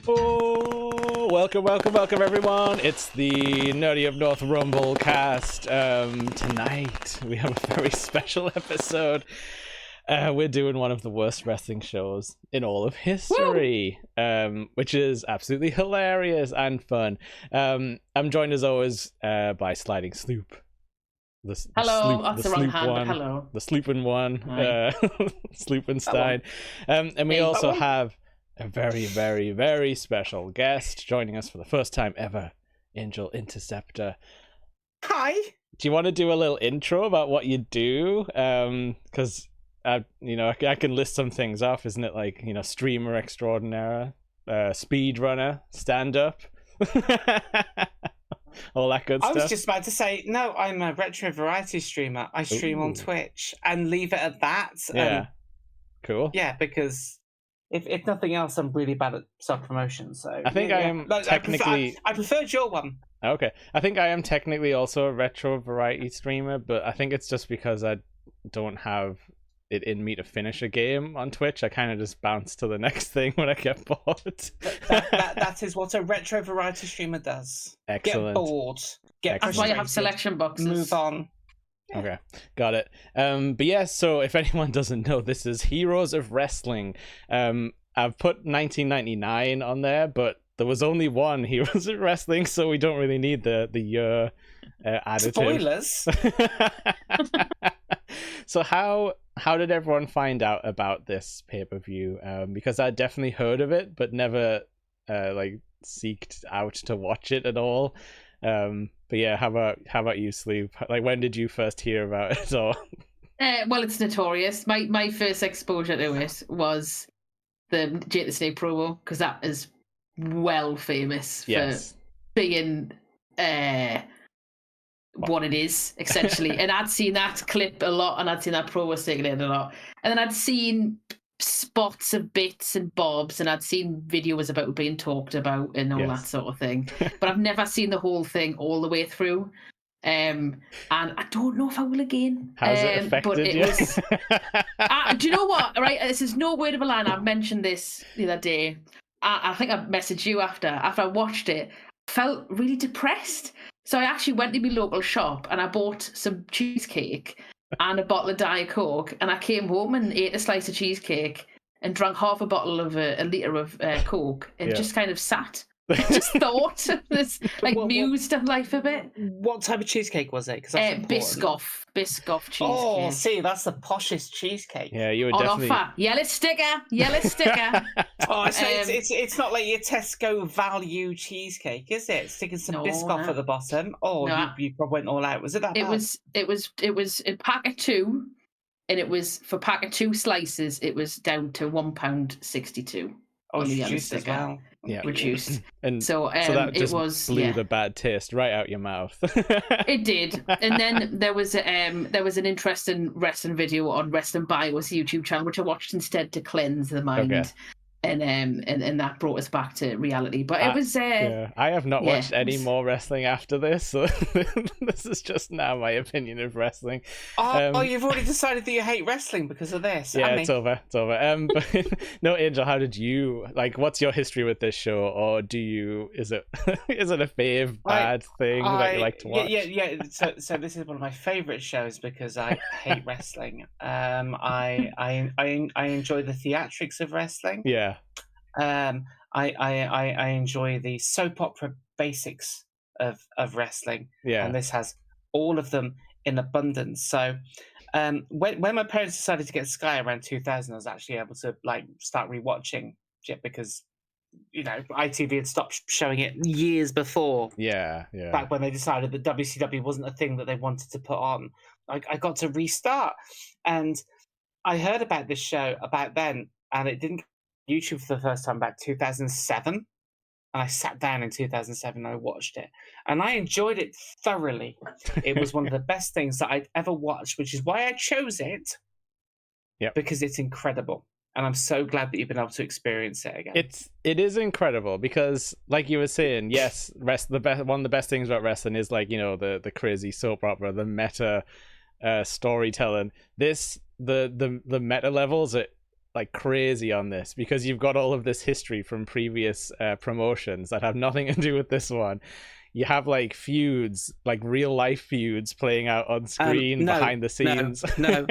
Oh, welcome everyone. It's the Nerdy of North Rumblecast. Tonight we have a very special episode. We're doing one of the worst wrestling shows in all of history, which is absolutely hilarious and fun. I'm joined as always by Sliding Sloop. Hello, that's the wrong hand, one, but hello. The Sloopin' one, Sloopenstein. And we also have a very, very, very special guest joining us for the first time ever, Angel Interceptor. Hi. Do you want to do a little intro about what you do? Because I can list some things off, isn't it? Like, streamer extraordinaire, speedrunner, stand-up, all that good stuff. I was just about to say, no, I'm a retro variety streamer. I stream on Twitch and leave it at that. Yeah, cool. Yeah, because if nothing else, I'm really bad at self-promotion. So I think I am technically... I preferred your one. Okay. I think I am technically also a retro variety streamer, but I think it's just because I don't have it in me to finish a game on Twitch. I kind of just bounce to the next thing when I get bored. That is what a retro variety streamer does. Excellent. Get bored. That's why you have selection boxes. Move on. Okay, got it. But yeah, so if anyone doesn't know, this is Heroes of Wrestling. I've put 1999 on there, but there was only one Heroes of Wrestling, so we don't really need the year additive. Spoilers. So how did everyone find out about this pay-per-view? Because I definitely heard of it, but never seeked out to watch it at all. But yeah, how about you, Sloop? Like, when did you first hear about it? Or well, it's notorious. My first exposure to it was the Jake the Snake promo, because that is well famous for being what it is, essentially. And I'd seen that clip a lot, and I'd seen that promo taken a lot. And then I'd seen spots of bits and bobs, and I'd seen videos about it being talked about and all that sort of thing. But I've never seen the whole thing all the way through. And I don't know if I will again. How's it affected you? Do you know what? Right, this is no word of a lie. I've mentioned this the other day. I think I messaged you after I watched it. I felt really depressed. So I actually went to my local shop and I bought some cheesecake and a bottle of Diet Coke, and I came home and ate a slice of cheesecake and drank half a bottle of a litre of Coke and just kind of sat. Just thought, this, mused on life a bit. What type of cheesecake was it? Biscoff cheesecake. Oh, see, that's the poshest cheesecake. Yeah, you were on definitely... offer. Yellow sticker. Oh, so it's not like your Tesco value cheesecake, is it? Sticking some Biscoff at the bottom. Oh, no. You probably went all out. Was it that bad? It was a pack of 2, and it was for pack of 2 slices. It was down to £1.62. Oh, it's reduced as well. Yeah, reduced. And so that just blew the bad taste right out your mouth. It did. And then there was an interesting wrestling video on Wrestling Bio's YouTube channel, which I watched instead to cleanse the mind. Okay. And that brought us back to reality. But it was... I have not watched any more wrestling after this, so this is just now my opinion of wrestling. You've already decided that you hate wrestling because of this. Yeah, it's over. But no, Angel, how did you... what's your history with this show? Or is it a fave bad thing that you like to watch? Yeah. So this is one of my favourite shows because I hate wrestling. I enjoy the theatrics of wrestling. Yeah. I enjoy the soap opera basics of wrestling, and this has all of them in abundance. So when my parents decided to get Sky around 2000, I was actually able to start rewatching it because ITV had stopped showing it years before. Yeah. Back when they decided that WCW wasn't a thing that they wanted to put on, I got to restart, and I heard about this show about then, and it didn't YouTube for the first time about 2007, and I sat down in 2007 and I watched it, and I enjoyed it thoroughly. It was one of the best things that I'd ever watched, which is why I chose it. Yeah, because it's incredible, and I'm so glad that you've been able to experience it again. It is incredible because, like you were saying, yes, one of the best things about wrestling is the crazy soap opera, the meta storytelling. The meta levels are like crazy on this because you've got all of this history from previous promotions that have nothing to do with this one. You have like feuds, like real life feuds playing out on screen behind the scenes. No.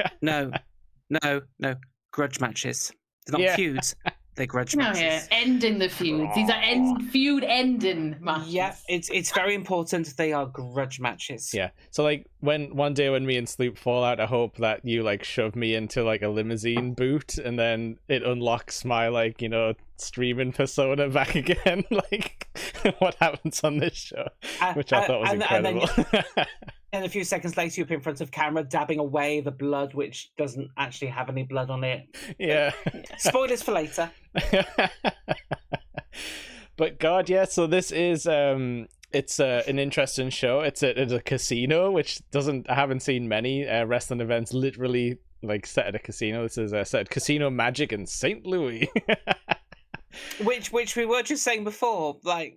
Grudge matches. They're not feuds. They're grudge matches. Yeah. Ending the feuds. These are feud ending matches. Yeah, it's very important. They are grudge matches. Yeah. So like one day when me and Sloop fall out, I hope that you like shove me into like a limousine boot, and then it unlocks my like, you know, streaming persona back again. Like what happens on this show, which I thought was incredible. And a few seconds later, you're up in front of camera, dabbing away the blood, which doesn't actually have any blood on it. Yeah. Spoilers for later. But God, yeah. So this is it's an interesting show. It's a casino, which I haven't seen many wrestling events literally like set at a casino. This is set at Casino Magic in St. Louis. Which we were just saying before, like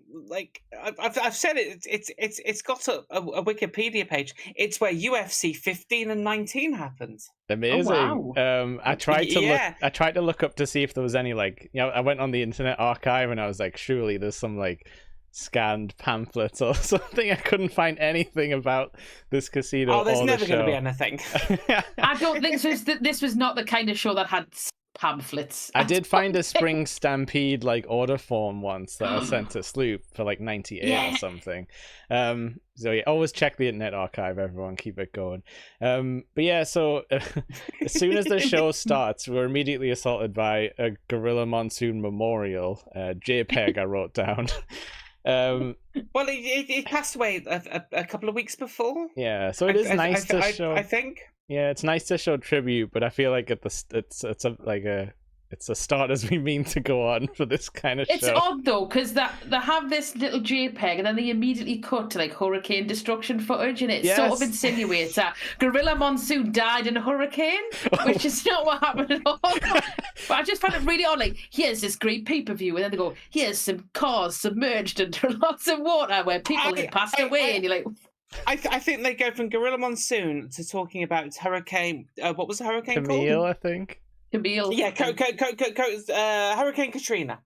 I've said it. It's got a Wikipedia page. It's where UFC 15 and 19 happened. Amazing. Oh, wow. I tried to look up to see if there was any like, you know, I went on the Internet Archive and I was like, surely there's some like scanned pamphlets or something. I couldn't find anything about this casino. Oh, there's never going to be anything. I don't think so. This was not the kind of show that had pamphlets. I did find a Spring Stampede like order form once that I sent to Sloop for like 98 or something. So yeah, always check the Internet Archive, everyone, keep it going. But yeah, so as soon as the show starts, we're immediately assaulted by a Gorilla Monsoon memorial, JPEG I wrote down. Well, it passed away a couple of weeks before. Yeah, so it is nice to show. I think. Yeah, it's nice to show tribute, but I feel like it's a start as we mean to go on for this kind of show. It's odd though, because they have this little JPEG and then they immediately cut to like hurricane destruction footage, and it sort of insinuates that Gorilla Monsoon died in a hurricane, which is not what happened at all. But I just found it really odd. Like, here's this great pay-per-view, and then they go, here's some cars submerged under lots of water where people had passed away, and you're like. I think they go from Gorilla Monsoon to talking about Hurricane. What was the hurricane Camille, called? I think. Camille. Yeah, Hurricane Katrina.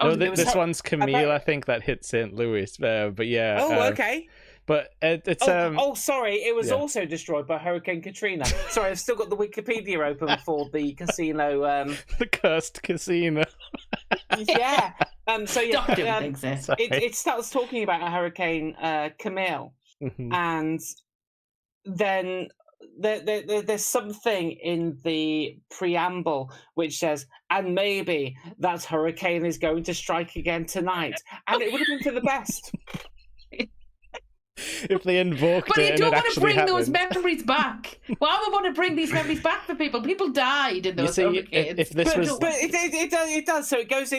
No, this one's Camille. I think that hit St. Louis. But yeah. Oh, okay. But it's sorry, it was also destroyed by Hurricane Katrina. Sorry, I've still got the Wikipedia open for the casino. The cursed casino. Yeah. So yeah, exist. It starts talking about a Hurricane Camille. Mm-hmm. And then there's something in the preamble which says, and maybe that hurricane is going to strike again tonight. And it would have been for the best. If they invoked but it, you don't want to bring happened. those memories back. Why would we want to bring these memories back for people? People died in those hurricanes. If this was, but it does. So it goes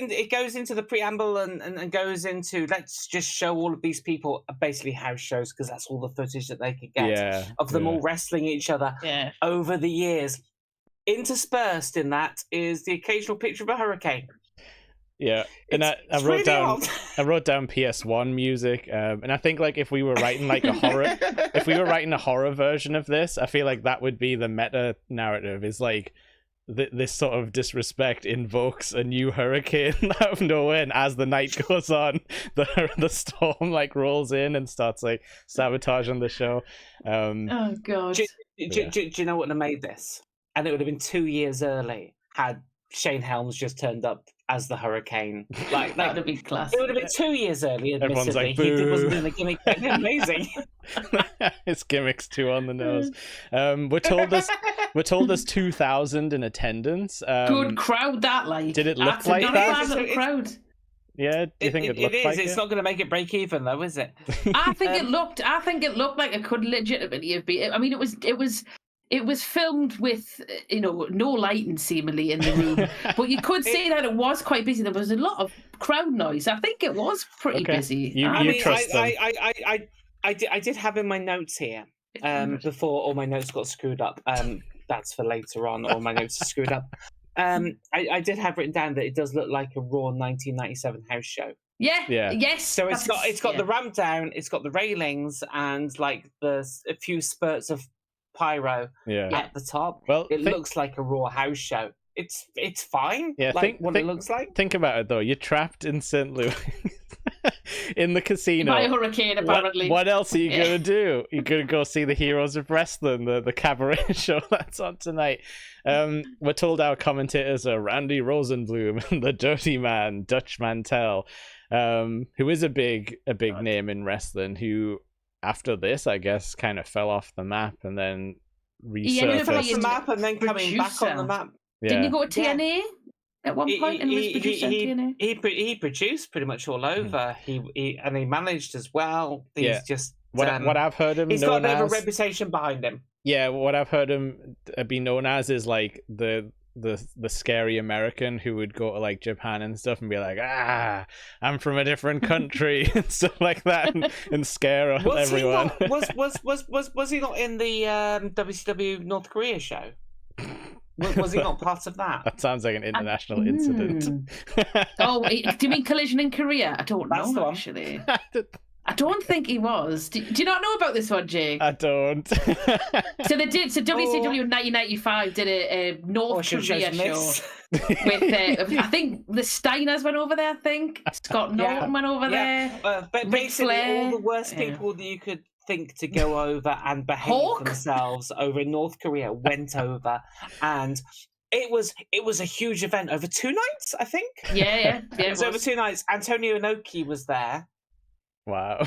into the preamble and goes into, let's just show all of these people basically house shows, because that's all the footage that they could get of them all wrestling each other over the years. Interspersed in that is the occasional picture of a hurricane. Yeah, and I wrote down PS1 music, and I think like if we were writing like a horror version of this, I feel like that would be the meta narrative. Is like this sort of disrespect invokes a new hurricane out of nowhere, and as the night goes on, the storm like rolls in and starts like sabotaging the show. Oh god! Do you know what would have made this? And it would have been 2 years early had Shane Helms just turned up as the Hurricane. Like that would be classic. It would have been 2 years early, admittedly. Everyone's like, boo. He wasn't doing the gimmick. Amazing. His gimmick's too on the nose. We're told there's 2,000 in attendance. Good crowd, that like. Did it look like that? Not a crowd. Yeah, do you think it looked is. like It's not going to make it break even, though, is it? I think it looked like it could legitimately have been. I mean, it was filmed with, no lighting seemingly in the room, but you could see that it was quite busy. There was a lot of crowd noise. I think it was pretty busy. I did have in my notes here before all my notes got screwed up. That's for later on. All my notes are screwed up. I did have written down that it does look like a Raw 1997 house show. Yeah. Yes. So it's got the ramp down, it's got the railings, and like a few spurts of pyro at the top. Well, it looks like a Raw house show. it's fine. Yeah, like what it looks like. Think about it though. You're trapped in St. Louis in the casino. By a hurricane, apparently. What else are you gonna do? You're gonna go see the Heroes of Wrestling, the cabaret show that's on tonight. We're told our commentators are Randy Rosenblum and the Dirty Man, Dutch Mantel, who is a big name in wrestling. Who after this, I guess, kind of fell off the map and then resurfaced. Fell off the map and then coming back on the map. Yeah. Didn't he go to TNA at one point and was produced on TNA? He produced pretty much all over. He managed as well. He's just what I've heard him. He's got a bit of a reputation behind him. Yeah, what I've heard him be known as is like the scary American who would go to like Japan and stuff and be like, I'm from a different country and stuff like that, and scare everyone. Was he not in the WCW North Korea show? Was he not part of that? That sounds like an international incident. Oh, do you mean Collision in Korea? I don't know, actually. I don't think he was. Do you not know about this one, Jake? I don't. So WCW in 1995 did a North Korea show with, I think the Steiners went over there, I think. Scott Norton went over there. But basically all the worst people that you could think to go over and behave themselves over in North Korea went over, and it was a huge event over 2 nights, I think. Yeah, it was over 2 nights. Antonio Inoki was there. Wow.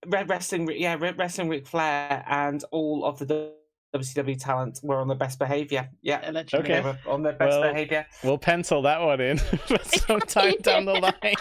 Wrestling Ric Flair, and all of the WCW talent were on their best behavior. Yeah, allegedly. Okay. They were on their best behavior. We'll pencil that one in for some time down the line.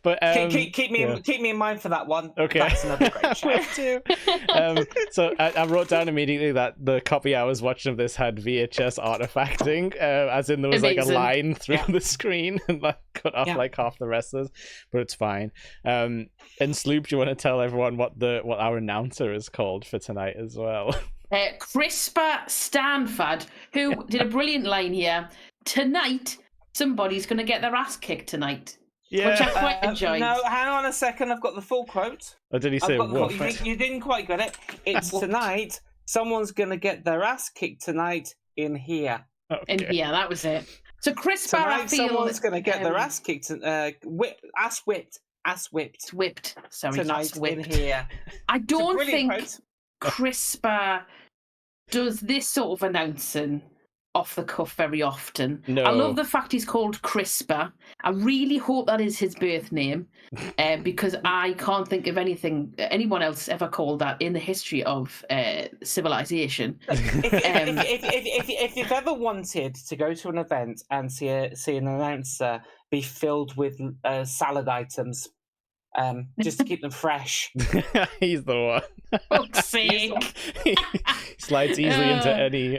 But keep me in mind for that one. Okay, that's another great show. Will do. So I wrote down immediately that the copy I was watching of this had VHS artifacting, as in there was like a line through the screen and that cut off like half the wrestlers, but it's fine. And Sloop, do you want to tell everyone what our announcer is called for tonight as well? Crispa Stanford, who did a brilliant line here. Tonight, somebody's going to get their ass kicked tonight. Yeah. Which I quite enjoyed. No, hang on a second. I've got the full quote. Or did he say wolf? You didn't quite get it. It's tonight. Someone's going to get their ass kicked tonight in here. Okay. In here, that was it. So Crispa, I feel someone's going to get their ass kicked, ass whipped. Whipped. Sorry, tonight in here. I don't think Crispa does this sort of announcing off the cuff very often. No. I love the fact he's called Crispa. I really hope that is his birth name, because I can't think of anyone else ever called that in the history of civilization. If you've ever wanted to go to an event and see an announcer be filled with salad items, just to keep them fresh, he's the one. Fuck's sake. He slides easily into any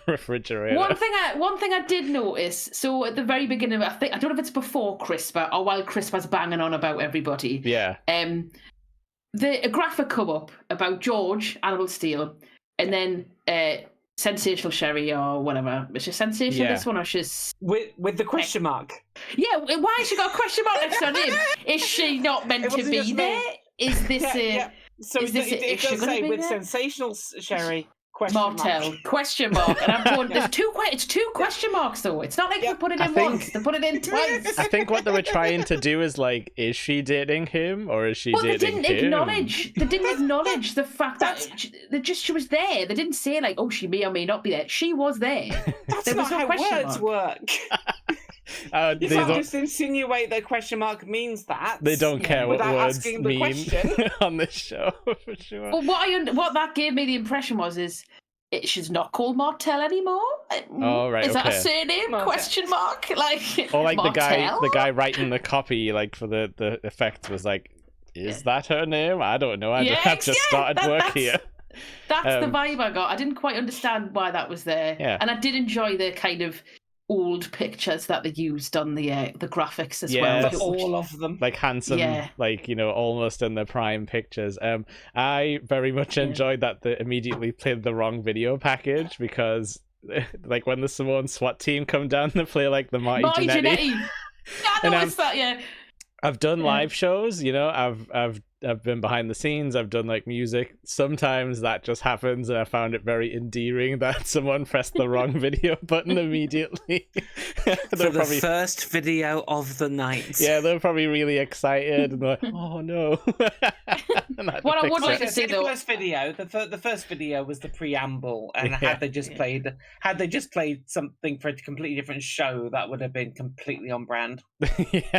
refrigerator. One thing I did notice. So at the very beginning, I don't know if it's before Crispa or while Crispa's banging on about everybody. Yeah. A graphic come up about George Animal Steel, and then Sensational Sherri or whatever. Is she sensational this one, or she's with the question mark? Yeah, why has she got a question mark next to her name? Is she not meant to be there? Is this So it does say with Sensational Sherri Martel question mark, and I'm going. It's two question marks though. It's not like they put it in once; they put it in twice. I think what they were trying to do is like, is she dating him or is she dating him? They didn't acknowledge the fact that she was there. They didn't say like, oh, she may or may not be there. She was there. That's not how words work. You can't just insinuate that question mark means that. They don't care what words mean on this show, for sure. Well, what that gave me the impression was she's not called Martel anymore. Oh, right. Is that a surname? Martel. Question mark? Or like Martel? the guy writing the copy, like for the effect, was like, is that her name? I don't know. I've just started work here. That's the vibe I got. I didn't quite understand why that was there. Yeah. And I did enjoy the kind of old pictures that they used on the graphics as well. All of them. Like handsome, like, almost in their prime pictures. I very much enjoyed that they immediately played the wrong video package, because like when the Samoan SWAT team come down, they play like the Marty Jannetty. I noticed that, yeah. I've done live shows, I've I've been behind the scenes. I've done like music. Sometimes that just happens, and I found it very endearing that someone pressed the wrong video button immediately. For the first video of the night. Yeah, they're probably really excited and they're like, "Oh no!" What I would like to see, though, the first video was the preamble, and had they just played something for a completely different show, that would have been completely on brand.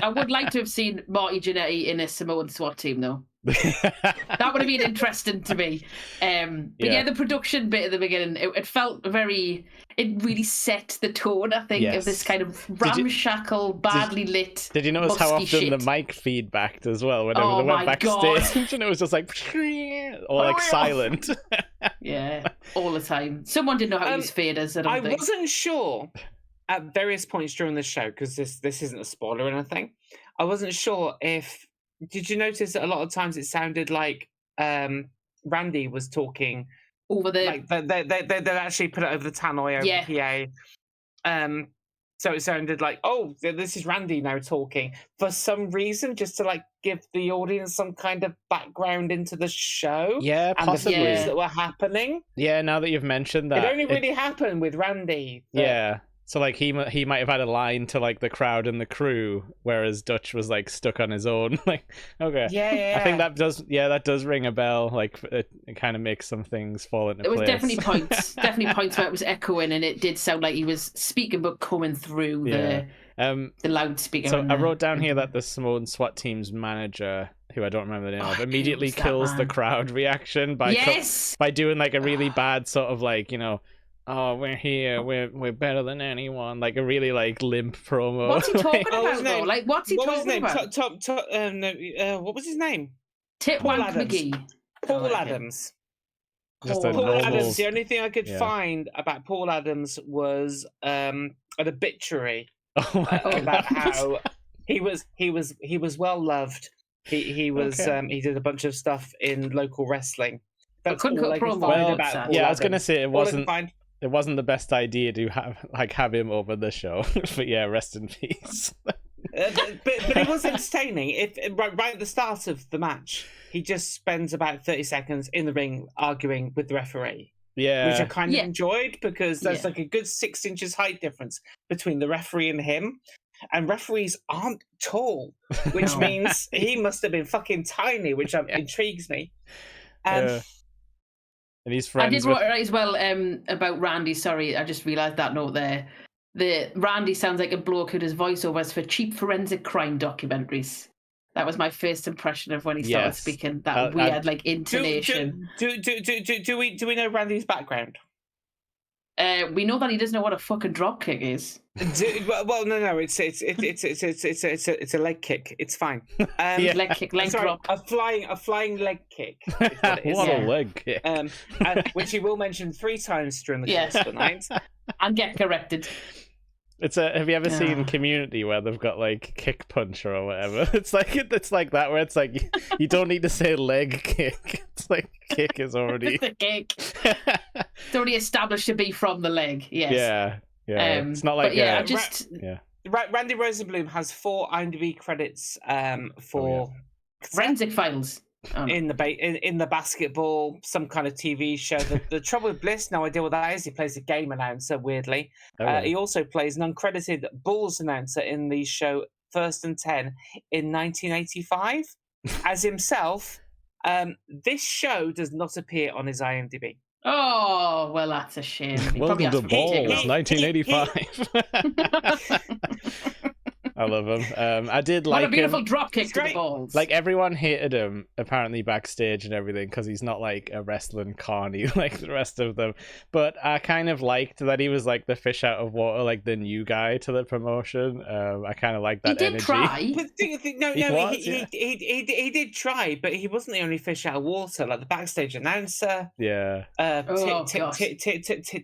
I would like to have seen Marty Jannetty in a Samoan SWAT team, though. That would have been interesting to me. But yeah, the production bit at the beginning, it felt very. It really set the tone, I think, of this kind of ramshackle, badly lit. Did you notice how often shit. the mic feedbacked as well? Whenever they went backstage, and it was just like, or like silent. Yeah, all the time. Someone didn't know how to use faders. I wasn't sure at various points during the show, because this isn't a spoiler or anything. I wasn't sure if. Did you notice that a lot of times it sounded like Randy was talking over the like they actually put it over the tannoy over the PA. So it sounded like, oh, this is Randy now talking for some reason, just to like give the audience some kind of background into the show. Yeah, possibly. And the things that were happening. Yeah, now that you've mentioned that, it only really happened with Randy. Yeah. So like he might have had a line to like the crowd and the crew, whereas Dutch was like stuck on his own. Like, okay, yeah. I think that does ring a bell. Like it kind of makes some things fall into place. There was definitely points where it was echoing, and it did sound like he was speaking but coming through the loudspeaker. So I wrote down here that the Samoan SWAT team's manager, who I don't remember the name of, immediately kills the crowd reaction by doing like a really bad sort of like, you know, oh, we're here, we're better than anyone, like a really like limp promo. What's he talking about though? Like, what's he talking about? What was his name? Titwank McGee. Paul Adams. Paul Adams. The only thing I could find about Paul Adams was an obituary about how he was well loved. He was he did a bunch of stuff in local wrestling. That's all I could find about Paul Adams. I was gonna say it wasn't the best idea to have him over the show, but yeah, rest in peace. but it was entertaining. Right at the start of the match, he just spends about 30 seconds in the ring arguing with the referee. Yeah, which I kind of enjoyed, because there's like a good 6 inches height difference between the referee and him. And referees aren't tall, which means he must have been fucking tiny, which intrigues me. And he's friends. I did write as well about Randy. Sorry, I just realised that note there. The Randy sounds like a bloke who does voiceovers for cheap forensic crime documentaries. That was my first impression of when he started speaking. That weird like intonation. Do we know Randy's background? We know that he doesn't know what a fucking drop kick is. Well, no, it's a leg kick. It's fine. Leg kick, drop. A flying leg kick. What a leg kick! Which he will mention 3 times during the course of the night, and get corrected. Have you ever seen Community where they've got like kick puncher or whatever? It's like that where it's like you don't need to say leg kick. It's like kick is already it's a kick. It's already established to be from the leg. Yes. Yeah. It's not like Randy Rosenblum has 4 IMDb credits for Forensic Files. In the basketball, some kind of TV show. The trouble with Bliss, no idea what that is. He plays a game announcer, weirdly. He also plays an uncredited Bulls announcer in the show First and 10 in 1985 as himself. This show does not appear on his IMDb. Oh, well, that's a shame. Welcome to Balls, 1985. I love him. I did like him. What a beautiful drop kick to the balls. Like everyone hated him apparently backstage and everything because he's not like a wrestling carny like the rest of them. But I kind of liked that he was like the fish out of water, like the new guy to the promotion. I kind of like that energy. He did try. He did try, but he wasn't the only fish out of water. Like the backstage announcer. Yeah.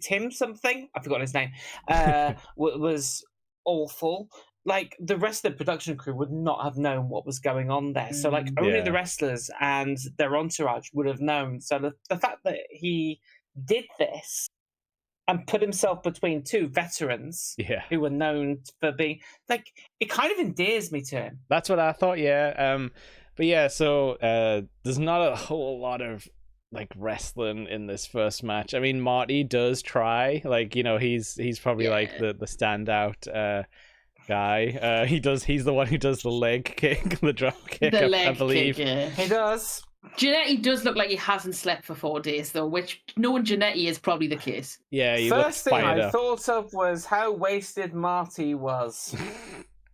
Tim something. I've forgotten his name. Was awful. Like the rest of the production crew would not have known what was going on there. So like only the wrestlers and their entourage would have known. So the fact that he did this and put himself between 2 veterans who were known for being like, it kind of endears me to him. That's what I thought. Yeah. But yeah, so there's not a whole lot of like wrestling in this first match. I mean, Marty does try, like, you know, he's probably like the standout guy. He's the one who does the leg kick, the drop kick, I believe. Kick, yeah. He does. Jannetty does look like he hasn't slept for 4 days, though, which knowing Jannetty is probably the case. Yeah, he First thing I up. thought of was how wasted Marty was.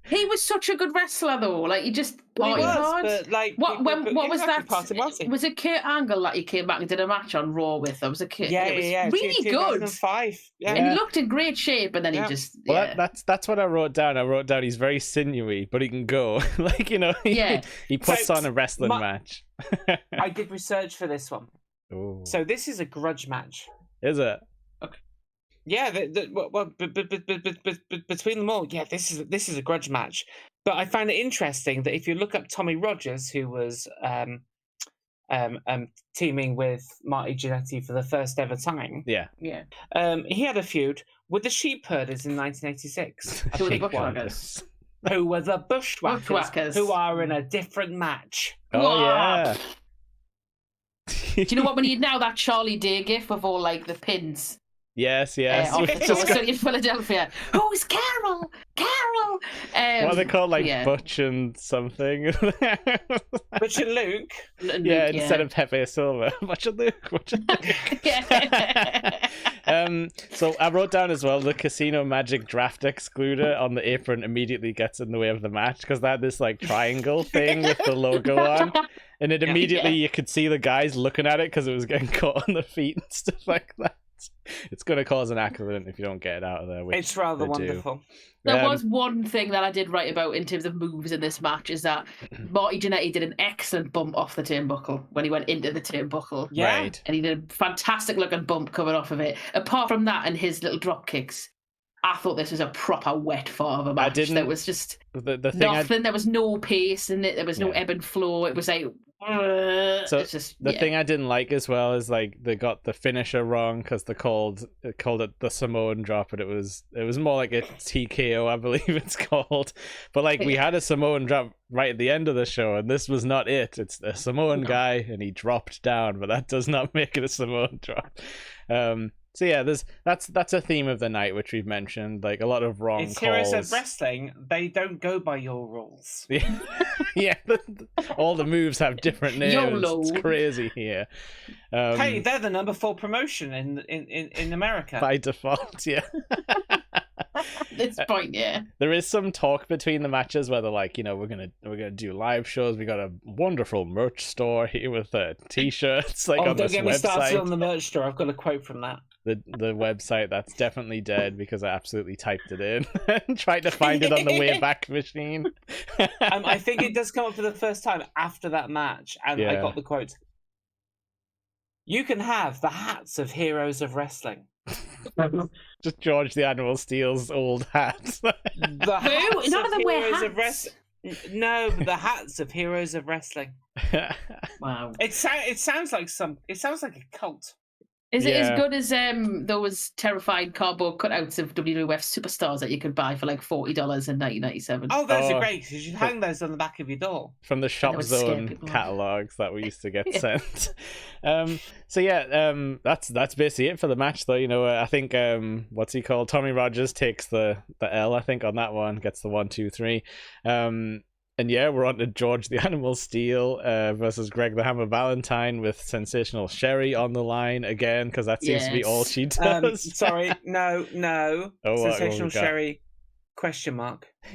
He was such a good wrestler, though. Like, he just Well, he was, hard. but, like, What was that? Marty. Was it Kurt Angle that he came back and did a match on Raw with? Or was it Kurt? Yeah, it was yeah. really good. 2005. Yeah. And he looked in great shape, and then he just. Well, that's what I wrote down. I wrote down he's very sinewy, but he can go. Like, you know, he puts on a wrestling match. I did research for this one. Ooh. So this is a grudge match. Is it? Okay. Yeah, between them all, yeah, this is a grudge match. But I found it interesting that if you look up Tommy Rogers, who was teaming with Marty Jannetty for the first ever time, he had a feud with the Sheep Herders in 1986. Who were the Bushwhackers? Who were the Bushwhackers, who are in a different match. Oh, yeah. Do you know what we need now? That Charlie Day gif with all, like, the pins. Yes. In Philadelphia. Who's Carol? Carol! What are they called? Like Butch and something? Butch and Luke? Instead of Pepe Silva. Butch and Luke. So I wrote down as well, the Casino Magic Draft Excluder on the apron immediately gets in the way of the match, because they had this like triangle thing with the logo on. And it immediately, you could see the guys looking at it because it was getting caught on the feet and stuff like that. It's going to cause an accident if you don't get it out of there. It's rather wonderful. There was one thing that I did write about in terms of moves in this match, is that Marty Jannetty did an excellent bump off the turnbuckle when he went into the turnbuckle. Yeah. Right. And he did a fantastic looking bump coming off of it. Apart from that and his little drop kicks, I thought this was a proper wet fart of a match. There was just the thing nothing. There was no pace in it. There was no ebb and flow. It was like... So the thing I didn't like as well is like they got the finisher wrong because they called it the Samoan drop, but it was more like a TKO, I believe it's called. But like we had a Samoan drop right at the end of the show, and this was not it. It's a Samoan guy, and he dropped down, but that does not make it a Samoan drop. So yeah, that's a theme of the night, which we've mentioned. Like a lot of wrong calls. Heroes of wrestling, they don't go by your rules. Yeah, all the moves have different names. YOLO. It's crazy here. Hey, they're the number 4 promotion in America by default. Yeah. At this point, yeah. There is some talk between the matches where they're like, you know, we're gonna do live shows. We got a wonderful merch store here with t-shirts. Like, on don't this get me website. started on the merch store. I've got a quote from that. The website that's definitely dead because I absolutely typed it in and tried to find it on the way back machine. I think it does come up for the first time after that match, and I got the quote. You can have the hats of heroes of wrestling. Just George the Animal Steele's old hat. The hats None of them wear heroes hats. of wrestling. No, the hats of heroes of wrestling. Wow. It sounds like a cult. Is it as good as those terrifying cardboard cutouts of WWF superstars that you could buy for like $40 in 1997? Oh, those are great, because you hang those on the back of your door. From the Shop Zone catalogs that we used to get sent. So yeah, that's basically it for the match, though. You know, I think what's he called? Tommy Rogers takes the L, I think, on that one, gets the 1, 2, 3. And yeah, we're on to George the Animal Steele versus Greg the Hammer Valentine with Sensational Sherri on the line again, because that seems to be all she does. Sorry, no. Sensational Sherri, ?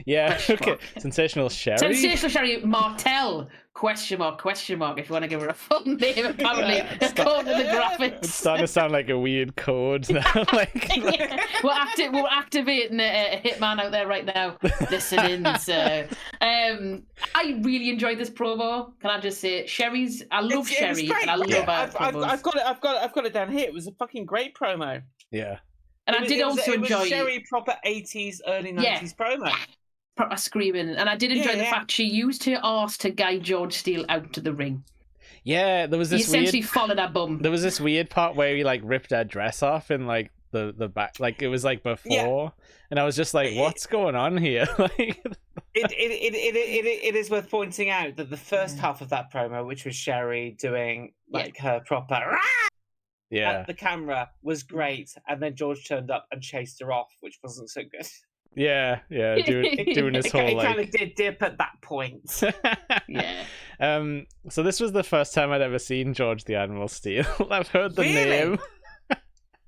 Yeah, okay. Sensational Sherri? Sensational Sherri Martel, ? If you want to give her a full name, apparently. According to the graphics. It's starting to sound like a weird code now. We're activating a hitman out there right now. Listening. So, I really enjoyed this promo. Can I just say, I love Sherri, and I love her promos. I've got it down here. It was a fucking great promo. Yeah. And I did also enjoy Sherri proper 80s, early 90s promo. Proper screaming. And I did enjoy the fact she used her arse to guide George Steele out to the ring. Yeah, there was this he essentially followed her bum. There was this weird part where he like ripped her dress off in like the back, like it was like before, and I was just like, what's going on here? Like, It is worth pointing out that the first half of that promo, which was Sherri doing like her proper at the camera, was great, and then George turned up and chased her off, which wasn't so good. Yeah, doing his whole it like. kind of did dip at that point. Yeah. So this was the first time I'd ever seen George the Animal Steele. I've heard the Really? name.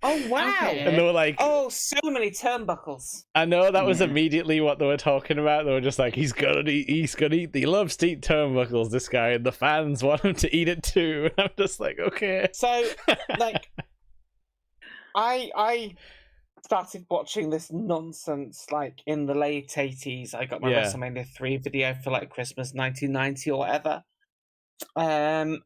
Oh wow! Okay. And they were like, oh, so many turnbuckles. I know that was immediately what they were talking about. They were just like, he's gonna eat. He loves to eat turnbuckles. This guy, and the fans want him to eat it too. And I'm just like, okay. So, like, I started watching this nonsense like in the late 80s. I got my WrestleMania 3 video for like Christmas 1990 or whatever. I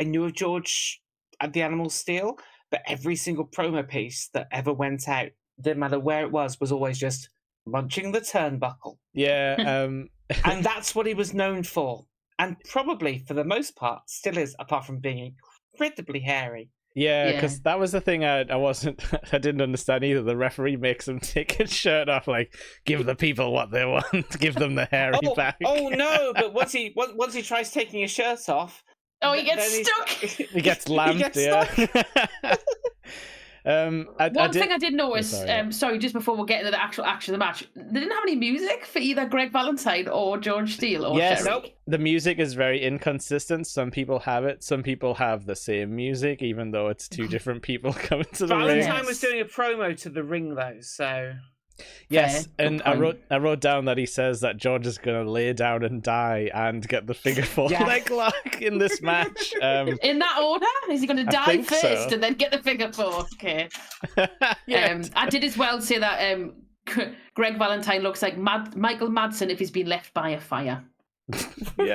knew of George at the Animal Steele, but every single promo piece that ever went out, didn't matter where it was always just munching the turnbuckle. Yeah. And that's what he was known for. And probably, for the most part, still is, apart from being incredibly hairy. Yeah, because that was the thing I didn't understand either. The referee makes him take his shirt off, like, give the people what they want, give them the hairy back. Oh no, but once he tries taking his shirt off, he gets stuck. He gets lamped, One thing I did notice, sorry, just before we get into the actual action of the match, they didn't have any music for either Greg Valentine or George Steele or Sherri. Nope. The music is very inconsistent. Some people have it, some people have the same music, even though it's two different people coming to the ring. Valentine was doing a promo to the ring though, so yes, and I wrote down that he says that George is gonna lay down and die and get the figure four leg lock in this match. In that order? Is he gonna die first and then get the figure four? Okay. I did as well say that Greg Valentine looks like Michael Madsen if he's been left by a fire.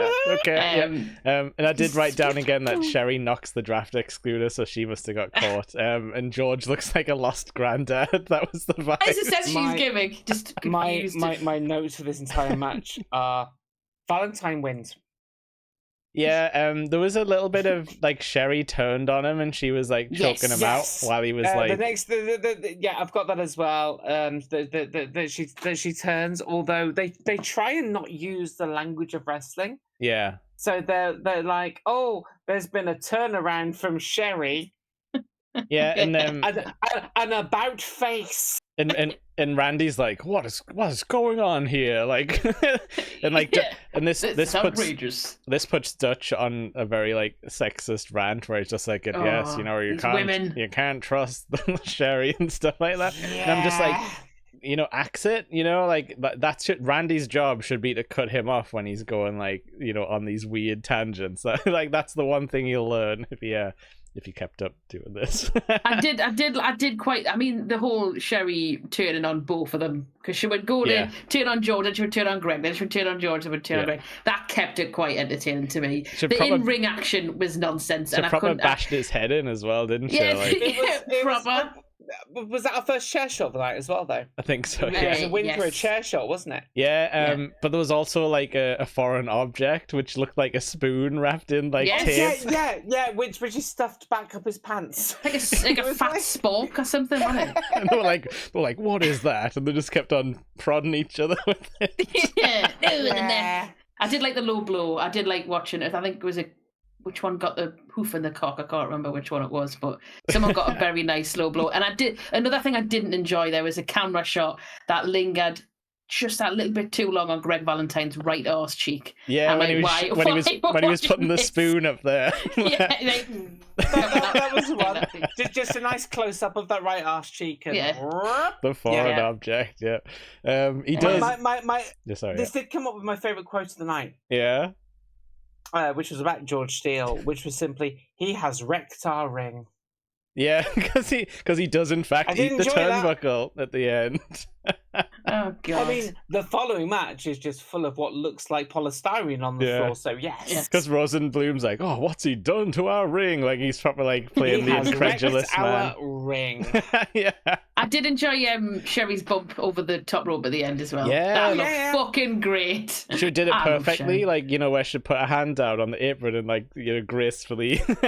And I did write down again that Sherri knocks the draft excluder, so she must have got caught. And George looks like a lost granddad. That was the vibe. It's the sense she's giving. Just my notes for this entire match are Valentine wins. Yeah, there was a little bit of like Sherri turned on him and she was like choking him out while he was like. I've got that as well. That she turns, although they try and not use the language of wrestling. Yeah. So they're like, oh, there's been a turnaround from Sherri. Yeah, and an about face. And Randy's like, what is going on here? Like, and like, and this puts Dutch on a very like sexist rant where he's just like, yes, you know, you can't trust Sherri and stuff like that. Yeah. And I'm just like, you know, axe it, you know, like that's Randy's job should be to cut him off when he's going like, you know, on these weird tangents. Like that's the one thing he'll learn if you kept up doing this. I did quite. I mean, the whole Sherri turning on both of them, because she would go to turn on George, then she would turn on Greg, then she would turn on George, then would turn on Greg. That kept it quite entertaining to me. The in-ring action was nonsense, and I couldn't. Bashed his head in as well, didn't she? Yeah, like... it proper. Was that our first chair shot of the night as well, though? I think so, yeah. It was a win for a chair shot, wasn't it? Yeah, but there was also like a foreign object which looked like a spoon wrapped in like tape. Yeah, which he stuffed back up his pants. Like a fat spork or something, wasn't it? And they were like, what is that? And they just kept on prodding each other with it. I did like the low blow. I did like watching it. I think it was which one got the hoof in the cock? I can't remember which one it was, but someone got a very nice low blow. And another thing I didn't enjoy there was a camera shot that lingered just that little bit too long on Greg Valentine's right arse cheek. Yeah, when he was putting the spoon up there. That was one. Just a nice close up of that right arse cheek. And the foreign object. Yeah, he does. This did come up with my favorite quote of the night. Yeah. Which was about George Steele, which was simply, he has wrecked our ring. Yeah, because he does in fact eat the turnbuckle at the end. Oh god! I mean, the following match is just full of what looks like polystyrene on the floor. So yes, because Rosenblum's like, "Oh, what's he done to our ring?" Like he's probably like playing the incredulous man. Our ring. Yeah. I did enjoy Sherri's bump over the top rope at the end as well. Yeah, that looked fucking great. She did it perfectly. Like, you know, where she put her hand out on the apron and like, you know, gracefully. With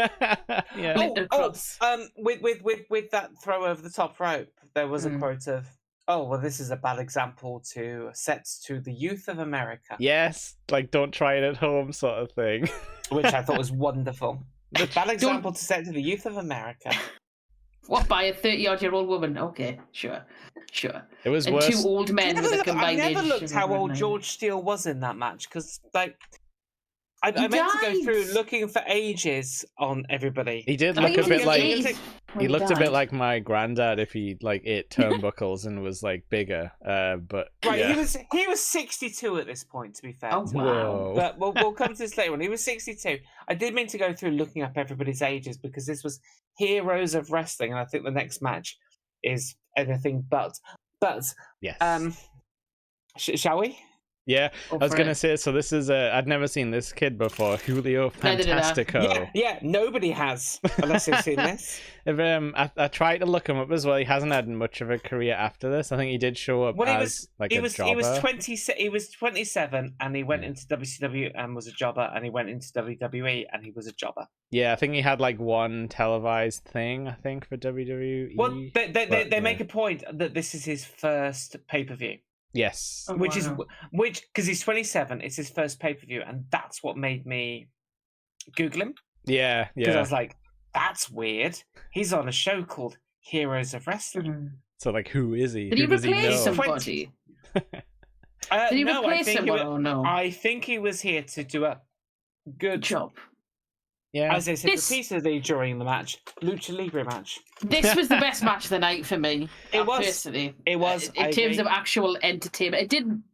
that throw over the top rope, there was a quote of, oh, well, this is a bad example to set to the youth of America. Yes, like don't try it at home sort of thing. Which I thought was wonderful. A bad example to set to the youth of America. What, by a 30-odd-year-old woman? Okay, sure. It was and worse. 2 old men with a I combined age. never looked how old 9. George Steele was in that match, because, like, I meant to go died. through looking for ages on everybody. He did I look think a he bit was like 8 when he looked a bit died. like my granddad if he like ate turnbuckles and was like bigger. But Right, yeah. he was 62 at this point, to be fair. Oh, to him. wow. Whoa. But we'll come to this later on. He was 62. I did mean to go through looking up everybody's ages because this was Heroes of Wrestling, and I think the next match is anything but. But Yes. Shall we? Yeah, Go I was for gonna it. say. So this is I'd never seen this kid before. Julio Neither did I. Fantastico. Yeah, nobody has, unless you've seen this. If, I tried to look him up as well. He hasn't had much of a career after this. I think he did show up Well, as like a jobber. He was 27, and he went into WCW and was a jobber, and he went into WWE and he was a jobber. Yeah, I think he had like one televised thing. I think for WWE. Well, they but, make a point that this is his first pay-per-view. Yes. Oh, Which wow. is because he's 27, it's his first pay-per-view, and that's what made me Google him, Yeah. because I Yeah. was like, that's weird. He's on a show called Heroes of Wrestling. Mhm. So like, who is he? Did he Who does he replace know? somebody? Did he No, replace someone? Oh, no. I think he was here to do a good job. Yeah. as they said This- repeatedly during the match, Lucha Libre match. This was the best match of the night for me. It was. Personally. It was, In I terms agree. of actual entertainment. It didn't,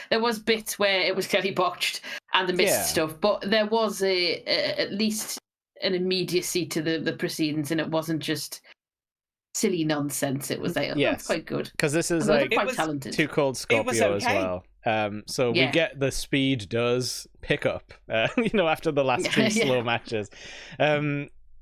there was bits where it was clearly botched and the missed Yeah. stuff, but there was at least an immediacy to the proceedings, and it wasn't just silly nonsense. It was like, oh, Yes. that's quite good. Because this is And they were like quite was talented. Too Cold Scorpio as okay. well. So we Yeah. get the speed does pick up, after the last 2 Yeah. slow matches.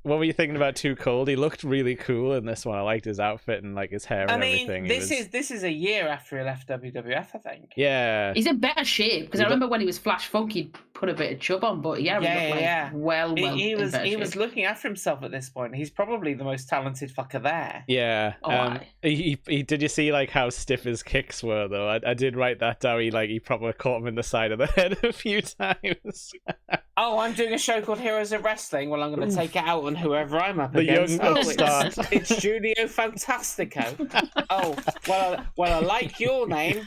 What were you thinking about Too Cold? He looked really cool in this one. I liked his outfit and like his hair and I mean, everything. this is a year after he left WWF, I think. Yeah. He's in better shape, because I remember when he was Flash Funk, he'd put a bit of chub on, but he looked well He in better was shape. looking after himself at this point. He's probably the most talented fucker there. Yeah. Oh, aye. He did you see like how stiff his kicks were though? I did write that down. He probably caught him in the side of the head a few times. Oh, I'm doing a show called Heroes of Wrestling. Well, I'm going to take it out on whoever I'm up The against. young Oh, upstart. it's Julio Fantastico. Oh, well, I like your name.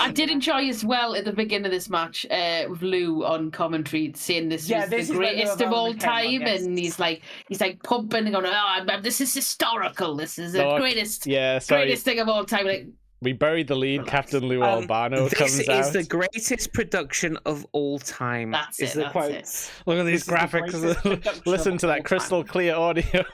I did enjoy as well at the beginning of this match with Lou on commentary saying this was this the is when greatest Lou of all Albano came on, time, yes. and he's like pumping and going, "Oh, this is historical. This is the No, greatest, Yeah, sorry. greatest thing of all time." Like, We buried the lead. Relax. Captain Lou Albano This comes is out. the greatest production of all time. That's is it, the that's quote. it. Look at these This is the greatest graphics. production Listen of to all that crystal clear audio.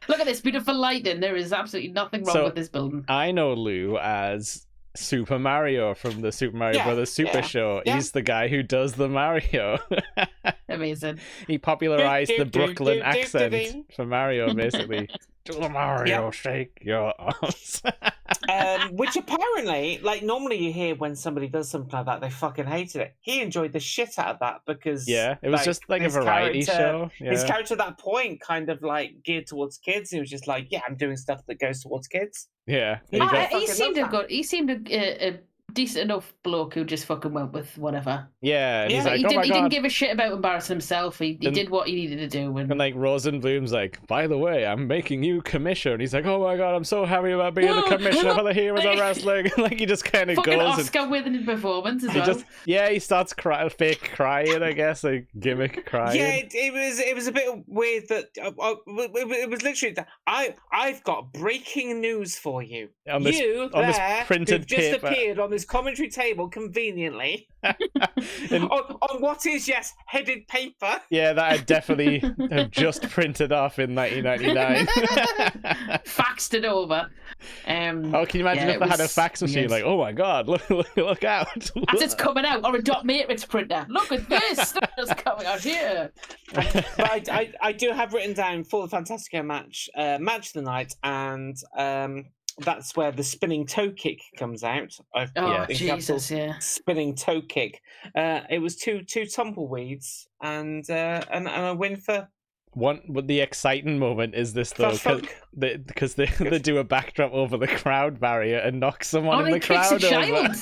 Look at this beautiful lighting. There is absolutely nothing wrong So- with this building. I know Lou as Super Mario from the Super Mario Yeah, Brothers Super yeah, Show. yeah. He's the guy who does the Mario. Amazing. He popularized the Brooklyn do, accent do. for Mario, basically. Do the Mario, Yeah. shake your arms. Which apparently, like, normally you hear when somebody does something like that, they fucking hated it. He enjoyed the shit out of that because Yeah, it was just like a his variety show. His Yeah. character at that point kind of like geared towards kids. He was just like, yeah, I'm doing stuff that goes towards kids. Yeah. He And he got- got- He fucking seemed love a that. good. He seemed a decent enough bloke who just fucking went with whatever. yeah, and he's Yeah, like, he oh didn't. my He god. didn't give a shit about embarrassing himself. He And- did what he needed to do. And like Rosenblum's like, by the way, I'm making you commissioner. And he's like, oh my god, I'm so happy about being the commissioner for the Heroes of Wrestling. Like he just kind of fucking goes and Oscar-winning performance as he well. he starts fake crying, I guess, like gimmick crying. Yeah, it was a bit weird that it was literally that I've got breaking news for you. On this- you on this there, printed who've just paper. appeared on this commentary table conveniently And- on what is headed paper. Yeah, that I definitely have just printed off in 1999. Faxed it over. Oh, can you imagine Yeah, if they it had a was fax machine? weird. Like, oh my god, look out! As it's coming out, or a dot matrix printer. Look at this! Look what's coming out here. But I do have written down for the Fantastico match of the night, and that's where the spinning toe kick comes out. I've Oh Yeah. Jesus! Yeah. spinning toe kick. It was two tumbleweeds and a win for the exciting moment is this though, because they do a backdrop over the crowd barrier and knock someone in the crowd over.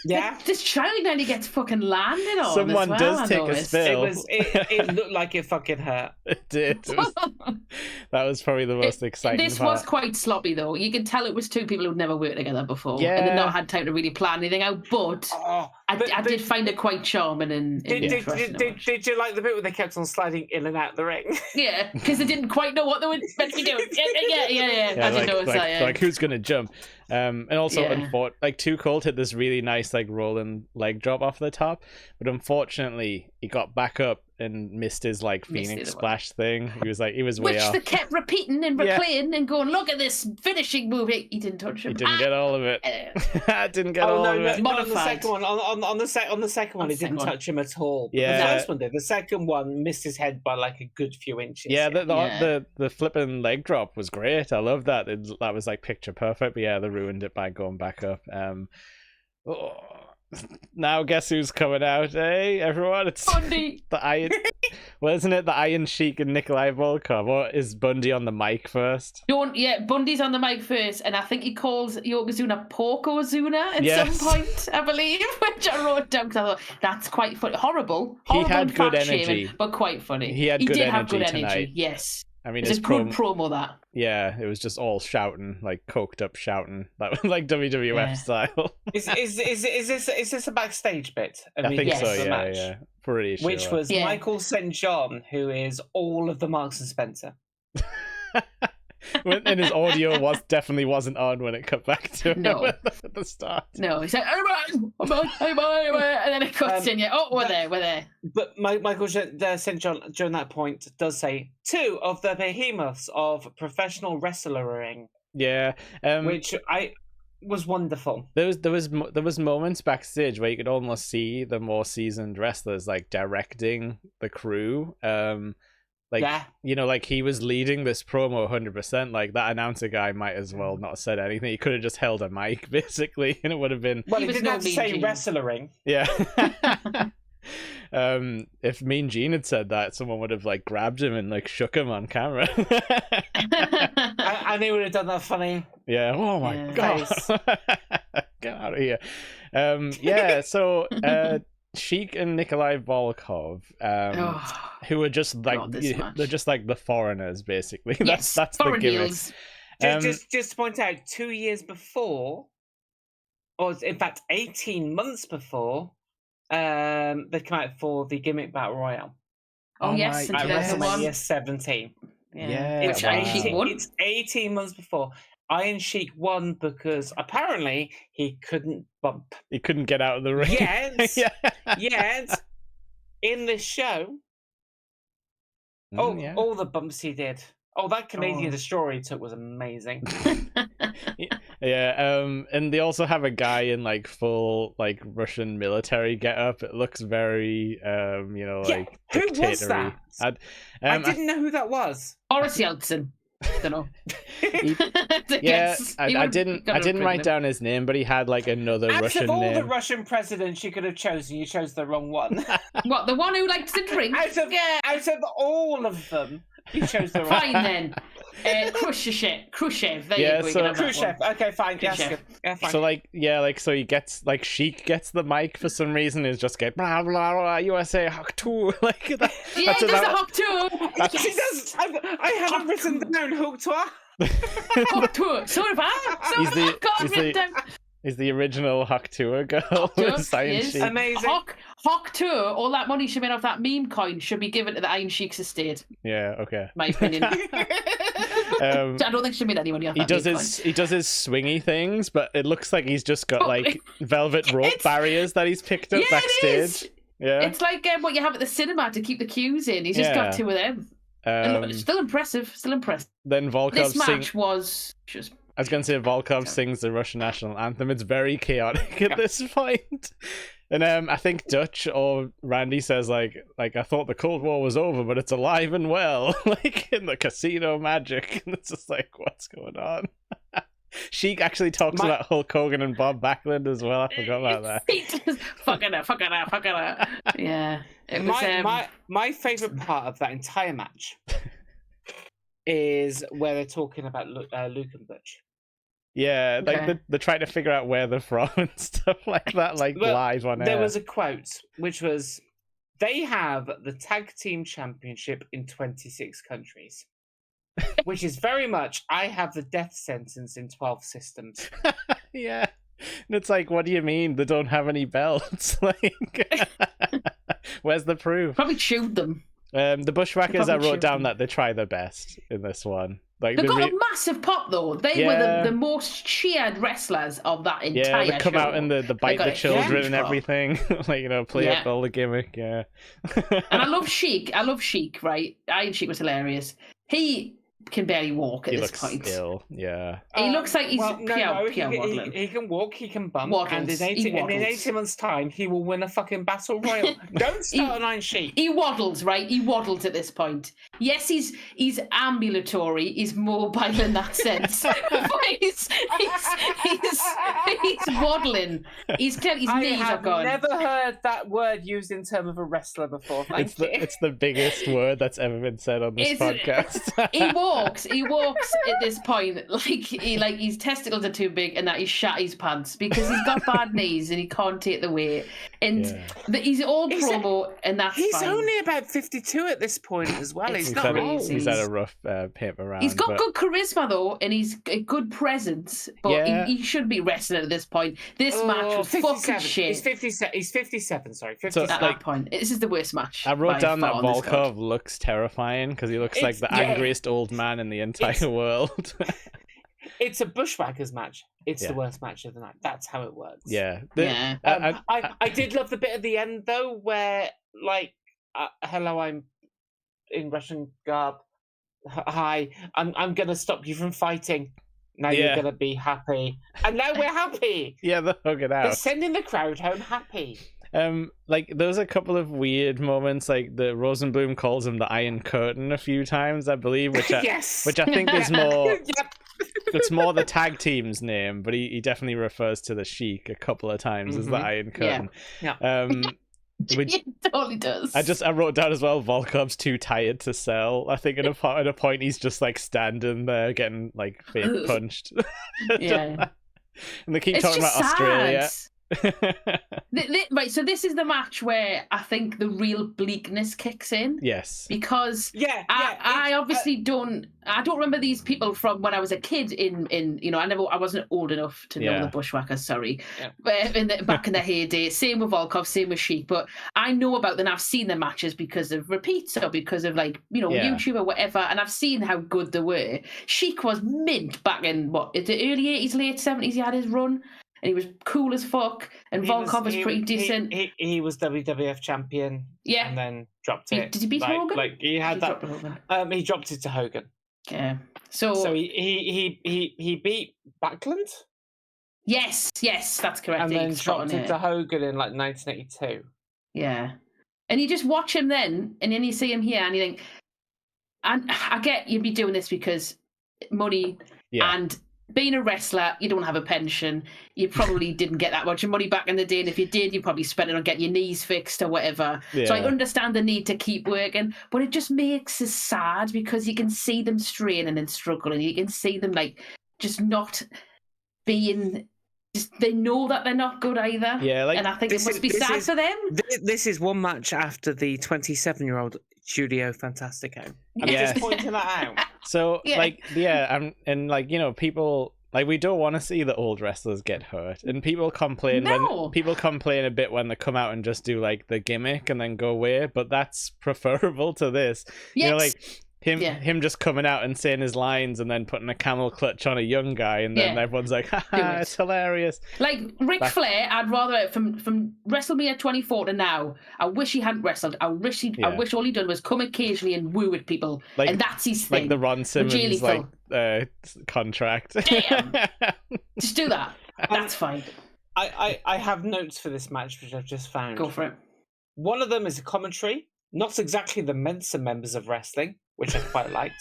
Yeah, this child nearly gets fucking landed on. Someone does take a spill. It looked like it fucking hurt. It did. That was probably the most exciting. This was quite sloppy though. You could tell it was two people who'd never worked together before, and they'd not had time to really plan anything out. But I did find it quite charming. Did you like the bit where they kept on sliding in and out the ring? Yeah, because they didn't quite know what they were meant to be doing. Yeah. I didn't know like who's gonna jump? And also, like Too Cold hit this really nice like rolling leg drop off the top, but unfortunately he got back up and missed his like Phoenix splash thing. He was way off. Which they kept repeating and replaying and going, look at this finishing move. He didn't touch him. He didn't get all of it. Didn't get all of it. On the second one, on the second one, he didn't touch him at all. Yeah, the first one did. The second one missed his head by like a good few inches. Yeah, the flipping leg drop was great. I love that. That was like picture perfect. But yeah, they ruined it by going back up. Now guess who's coming out, eh, everyone? It's Bundy. The Iron. Well, isn't it the Iron Sheik and Nikolai Volkoff? Or is Bundy on the mic first? Bundy's on the mic first, and I think he calls Yokozuna Porkozuna at some point, I believe, which I wrote down because I thought that's quite funny. Horrible He had good energy, but quite funny. He did have good energy tonight. Yes. I mean, it's a good promo, that. Yeah, it was just all shouting, like coked up shouting. That was like WWF style. Is this a backstage bit? I think so. Yeah, pretty sure. Which was Michael St. John, who is all of the Marks and Spencer. And his audio definitely wasn't on when it cut back to him at the start. No, he said, and then it cuts in. Yeah, we're there. But Michael St. John during that point does say 2 of the behemoths of professional wrestling. Yeah, which was wonderful. There was moments backstage where you could almost see the more seasoned wrestlers like directing the crew. Like he was leading this promo 100%. Like that announcer guy might as well not have said anything. He could have just held a mic basically, and it would have been. Well, he didn't have to say wrestling. Yeah. If Mean Gene had said that, someone would have like grabbed him and like shook him on camera. And he would have done that funny. Yeah. Oh my god. Get out of here. So. Sheik and Nikolai Volkoff, who are just like they're just like the foreigners, basically. That's the gimmick. Just to point out, 2 years before, or in fact 18 months before, they come out for the gimmick battle royale. Yes, at WrestleMania 17. Which Sheik won. It's 18 months before. Iron Sheik won because apparently he couldn't bump. He couldn't get out of the ring. Yet, in this show, all the bumps he did. Oh, that Canadian Destroyer he took was amazing. And they also have a guy in like full like Russian military getup. It looks very like who was that? I didn't know who that was. Boris Yeltsin. Don't know. I didn't write down his name, but he had like another Russian name. Out of all the Russian presidents you could have chosen, you chose the wrong one. What, the one who likes to drink? Out of all of them, you chose the wrong one. Fine then. Khrushchev. There you go. Khrushchev. Okay, fine. Khrushchev. Yeah, fine. So he gets like Sheik gets the mic for some reason. Is just get blah blah blah USA Hawk 2 like that. Yeah, he does a Hawk 2. Yes. He does. I haven't written down Hawk 2. Hawk 2. So have I. He's the original Hawk 2 girl. Amazing. Hawk 2, all that money she made off that meme coin should be given to the Iron Sheik's estate. Yeah, okay. My opinion. I don't think she made any money off that He does his swingy things, but it looks like he's just got like velvet rope barriers that he's picked up backstage. Yeah, it's like what you have at the cinema to keep the queues in. He's just got 2 of them. Still impressive. Then Volkoff this match was just... I was going to say Volkov sings the Russian national anthem. It's very chaotic at this point. And I think Dutch or Randy says like I thought the Cold War was over, but it's alive and well, like in the casino magic. And it's just like, what's going on? Sheik actually talks about Hulk Hogan and Bob Backlund as well. I forgot about that. Fucking up. Yeah. It was, my favorite part of that entire match is where they're talking about Luke and Butch. Yeah, like Okay. they're trying to figure out where they're from and stuff like that, like Well, live on air. There was a quote which was, "They have the tag team championship in 26 countries," which is very much, "I have the death sentence in 12 systems." Yeah, and it's like, what do you mean they don't have any belts? Like, where's the proof? probably chewed them. The Bushwhackers, I Probably wrote down shouldn't. that they try their best in this one. Like They the got a massive pop though. They were Yeah. the most cheered wrestlers of that entire yeah, they come out show. and the bite got the a children huge and pop. everything. Like, you know, play Yeah. up all the gimmick. Yeah. And I love Sheik. Right? Iron Sheik was hilarious. He can barely walk at He this looks point. ill. Yeah. He looks like he's no, pure waddling. he can walk, he can bump, and Waddles, in he 18 waddles. months' time, he will win a fucking battle royal. Don't start an Iron Sheik. He waddles, right? He waddles at this point. Yes, he's ambulatory. He's mobile in that sense. But he's waddling. He's clearly his I knees are have gone. never heard that word used in terms of a wrestler before. Thank you. It's the biggest word that's ever been said on this podcast. He walks at this point like his testicles are too big and that he's shat his pants because he's got bad knees and he can't take the weight. And he's all promo and that's He's fine. only about 52 at this point as well. It's He's He's not had, old. he's had a rough paper round. He's got but... good charisma though, and he's a good presence. But Yeah. he should be wrestling at this point. This match was fucking shit. He's 57. He's 57. Sorry, 57. So, At that point, this is the worst match. I wrote by down that far on this card. Volkov looks terrifying because he looks like It's- the yeah. angriest old man in the entire world. It's a Bushwhackers match. It's Yeah. the worst match of the night. That's how it works. Yeah. Yeah. I did love the bit at the end though, where like, hello, I'm in Russian garb. Hi, I'm gonna stop you from fighting. Now Yeah. you're gonna be happy, and now we're happy. Yeah, they're hugging They're out. sending the crowd home happy. Like there's a couple of weird moments, like the Rosenblum calls him the Iron Curtain a few times, I believe, which I, Yes. which I think is more. Yep. It's more the tag team's name, but he definitely refers to the Sheik a couple of times as the Mhm. Iron Curtain. Yeah. Which It totally does. I wrote down as well. Volkov's too tired to sell. I think at a point he's just like standing there getting like fake punched. Yeah. And they keep It's talking just about Australia. sad. Right, so this is the match where I think the real bleakness kicks in Yes. because Yeah. I obviously don't remember these people from when I was a kid in I wasn't old enough to know Yeah. the Bushwhackers, sorry. Yeah. But back in the heyday, same with Volkov, same with Sheik, but I know about them, I've seen the matches because of repeats or because of Yeah. YouTube or whatever, and I've seen how good they were. Sheik was mint back in the early 80s, late 70s, he had his run. And he was cool as fuck, and Volkov was pretty decent. He was WWF champion. Yeah. And then dropped it. Did he beat Hogan? Like he had He that. dropped Hogan. He dropped it to Hogan. Yeah. So he beat Backlund Yes, that's correct. and He then shot dropped on it to Hogan in like 1982. Yeah. And you just watch him then, and then you see him here, and you think, and I get you'd be doing this because money Yeah. and being a wrestler, you don't have a pension. You probably didn't get that much money back in the day, and if you did, you probably spent it on getting your knees fixed or whatever. So I Yeah. understand the need to keep working, but it just makes us sad because you can see them straining and struggling. You can see them like just not being. They know that they're not good either. Yeah, like and I think it this must is- be this sad is- for them. This is one match after the 27-year-old Julio Fantastico. I'm Yes. just pointing that out. So Yeah. and like people like we don't want to see the old wrestlers get hurt, and people complain No. when people complain a bit when they come out and just do like the gimmick and then go away, but that's preferable to this. You know, Yes. like him just coming out and saying his lines and then putting a camel clutch on a young guy, and then Yeah. everyone's like, Do haha, it. it's hilarious. Like Ric Back- Flair, I'd rather from WrestleMania 24 to now. I wish he hadn't wrestled. I wish all he done was come occasionally and woo with people, Like- and that's his thing. Like the Ron Simmons lethal. contract. Damn. Just do that. That's fine. I have notes for this match which I've just found. Go for it. One of them is a commentary, not exactly the Mensa members of wrestling, which I quite liked,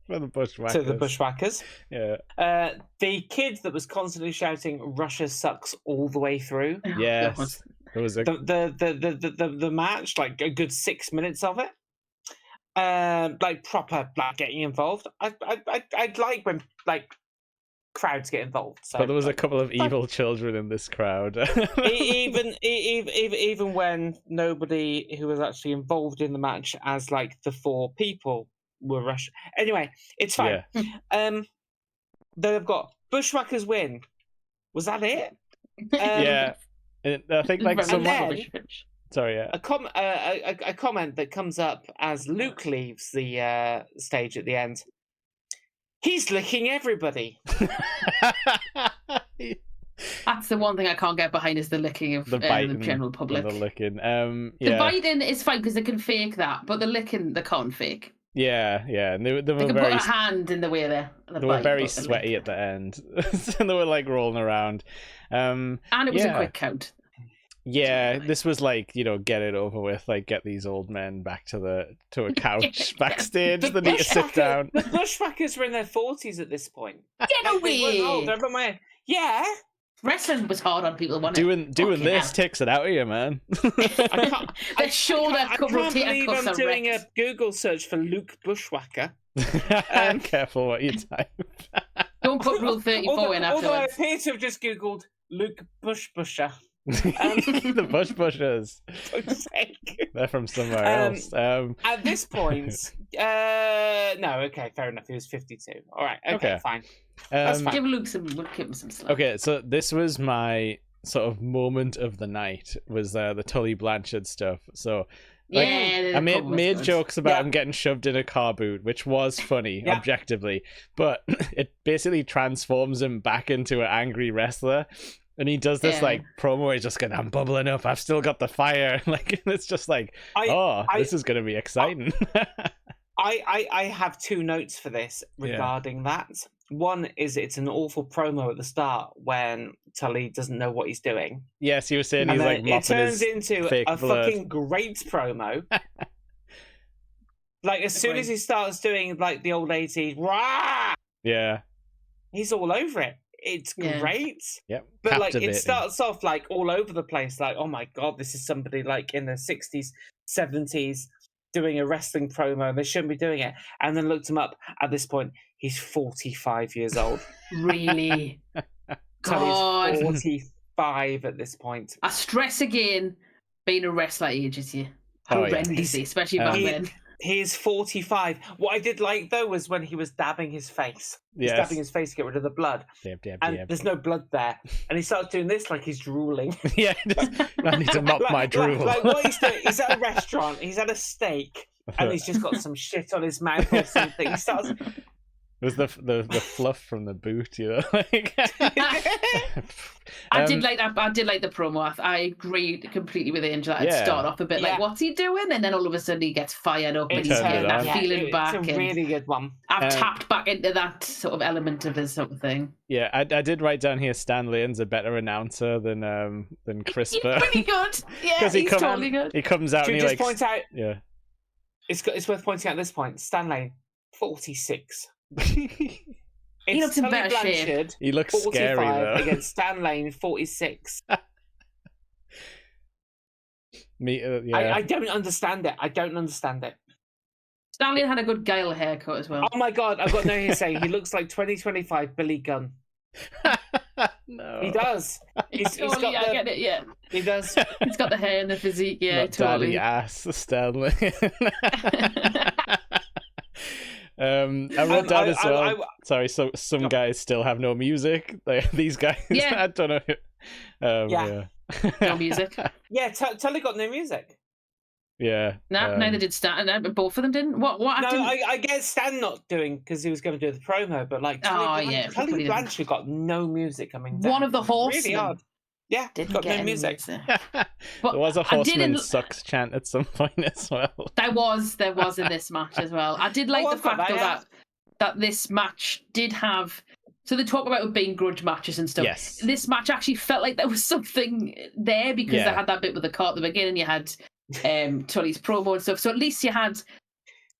For the Bushwhackers. to the Bushwhackers. Yeah. The kid that was constantly shouting "Russia sucks" all the way through. Oh, Yes. God. There was the match, like a good 6 minutes of it. Like proper like getting involved. I'd like when like crowds get involved. So, but there was a couple of evil children in this crowd. even when nobody who was actually involved in the match as like the 4 people were Russian. Anyway, it's fine. Yeah. They've got Bushwhackers win. Was that it? Yeah. I think like sorry, yeah. A comment that comes up as Luke leaves the stage at the end. He's licking everybody. That's the one thing I can't get behind is the licking of the general public. The licking. The biting is fine because they can fake that, but the licking they can't fake. Yeah, and they were they can very, put a hand in the way there. They were very sweaty at the end, and they were like rolling around. And it was a quick count. Yeah, this was like, get it over with, like get these old men back to a couch backstage. They need to sit down. The Bushwhackers were in their 40s at this point. Get away! Yeah. Wrestling was hard on people. Doing this takes it out of you, man. Their shoulder I can't believe I'm doing a Google search for Luke Bushwhacker. Careful what you type. Don't put Rule 34 in afterwards. Although I appear to have just Googled Luke Bushbusher. The Bushbushers. They're from somewhere else. At this point, no, okay, fair enough. He was 52. All right, okay. Fine. That's fine. Give Luke some slack. Okay, so this was my sort of moment of the night. Was the Tully Blanchard stuff? So. Like, I made jokes about him getting shoved in a car boot, which was funny, objectively, but it basically transforms him back into an angry wrestler. And he does this like promo where he's just going, I'm bubbling up, I've still got the fire. Like, it's just like, this is going to be exciting. I have 2 notes for this regarding that. One is it's an awful promo at the start when Tully doesn't know what he's doing. Yes, he was saying he's like mopping it turns his into fake a blood. fucking great promo. Like as soon as he starts doing like the old 80s, rah! Yeah, he's all over it. It's great. Yep. But like it starts off like all over the place, like, oh my god, this is somebody like in the 60s, 70s doing a wrestling promo and they shouldn't be doing it. And then looked him up at this point, he's 45 years old. Really? God. He's 45 at this point. I stress again, being a wrestler ages you. Horrendously, especially back then. He's 45. What I did like, though, was when he was dabbing his face. He's dabbing his face to get rid of the blood. And there's no blood there. And he starts doing this like he's drooling. Yeah, I need to mop my drool. Like what he's doing, he's at a restaurant, he's had a steak, and he's just got some shit on his mouth or something. He starts... It was the fluff from the boot, Like... I did like that. I did like the promo. I agreed completely with Angel. I'd start off a bit like, "What's he doing?" And then all of a sudden he gets fired up and he's getting that feeling back. It's a really good one. I've tapped back into that sort of element of his sort of thing. Yeah, I did write down here. Stan Lane's a better announcer than CRISPR. He's pretty good. Yeah, he's totally good. He comes out and he just point out. Yeah, it's worth pointing out at this point. Stan Lane, 46. He looks in better shape. He looks scary though. Against Stan Lane, 46. I don't understand it. Stan Lane had a good Gale haircut as well. Oh my god, I've got no here saying he looks like 2025 Billy Gunn. No, he does. He's got I get it. Yeah, he does. He's got the hair and the physique. Yeah, not totally. Daddy ass, Stan Lane. I wrote down as well. Sorry, so some guys still have no music. Like, these guys, I don't know. No music. Yeah, Tully got no music. Yeah. No, neither did Stan. Both of them didn't. What? No, I guess Stan not doing because he was going to do the promo, but like Tully Blanchard got no music coming down. One of the horsemen. Really odd. Yeah, got no music. There was a horseman sucks chant at some point as well. There was in this match as well. I did like the fact that this match did have. So they talk about it being grudge matches and stuff. Yes. This match actually felt like there was something there because they had that bit with the car at the beginning. You had Tully's promo and stuff. So at least you had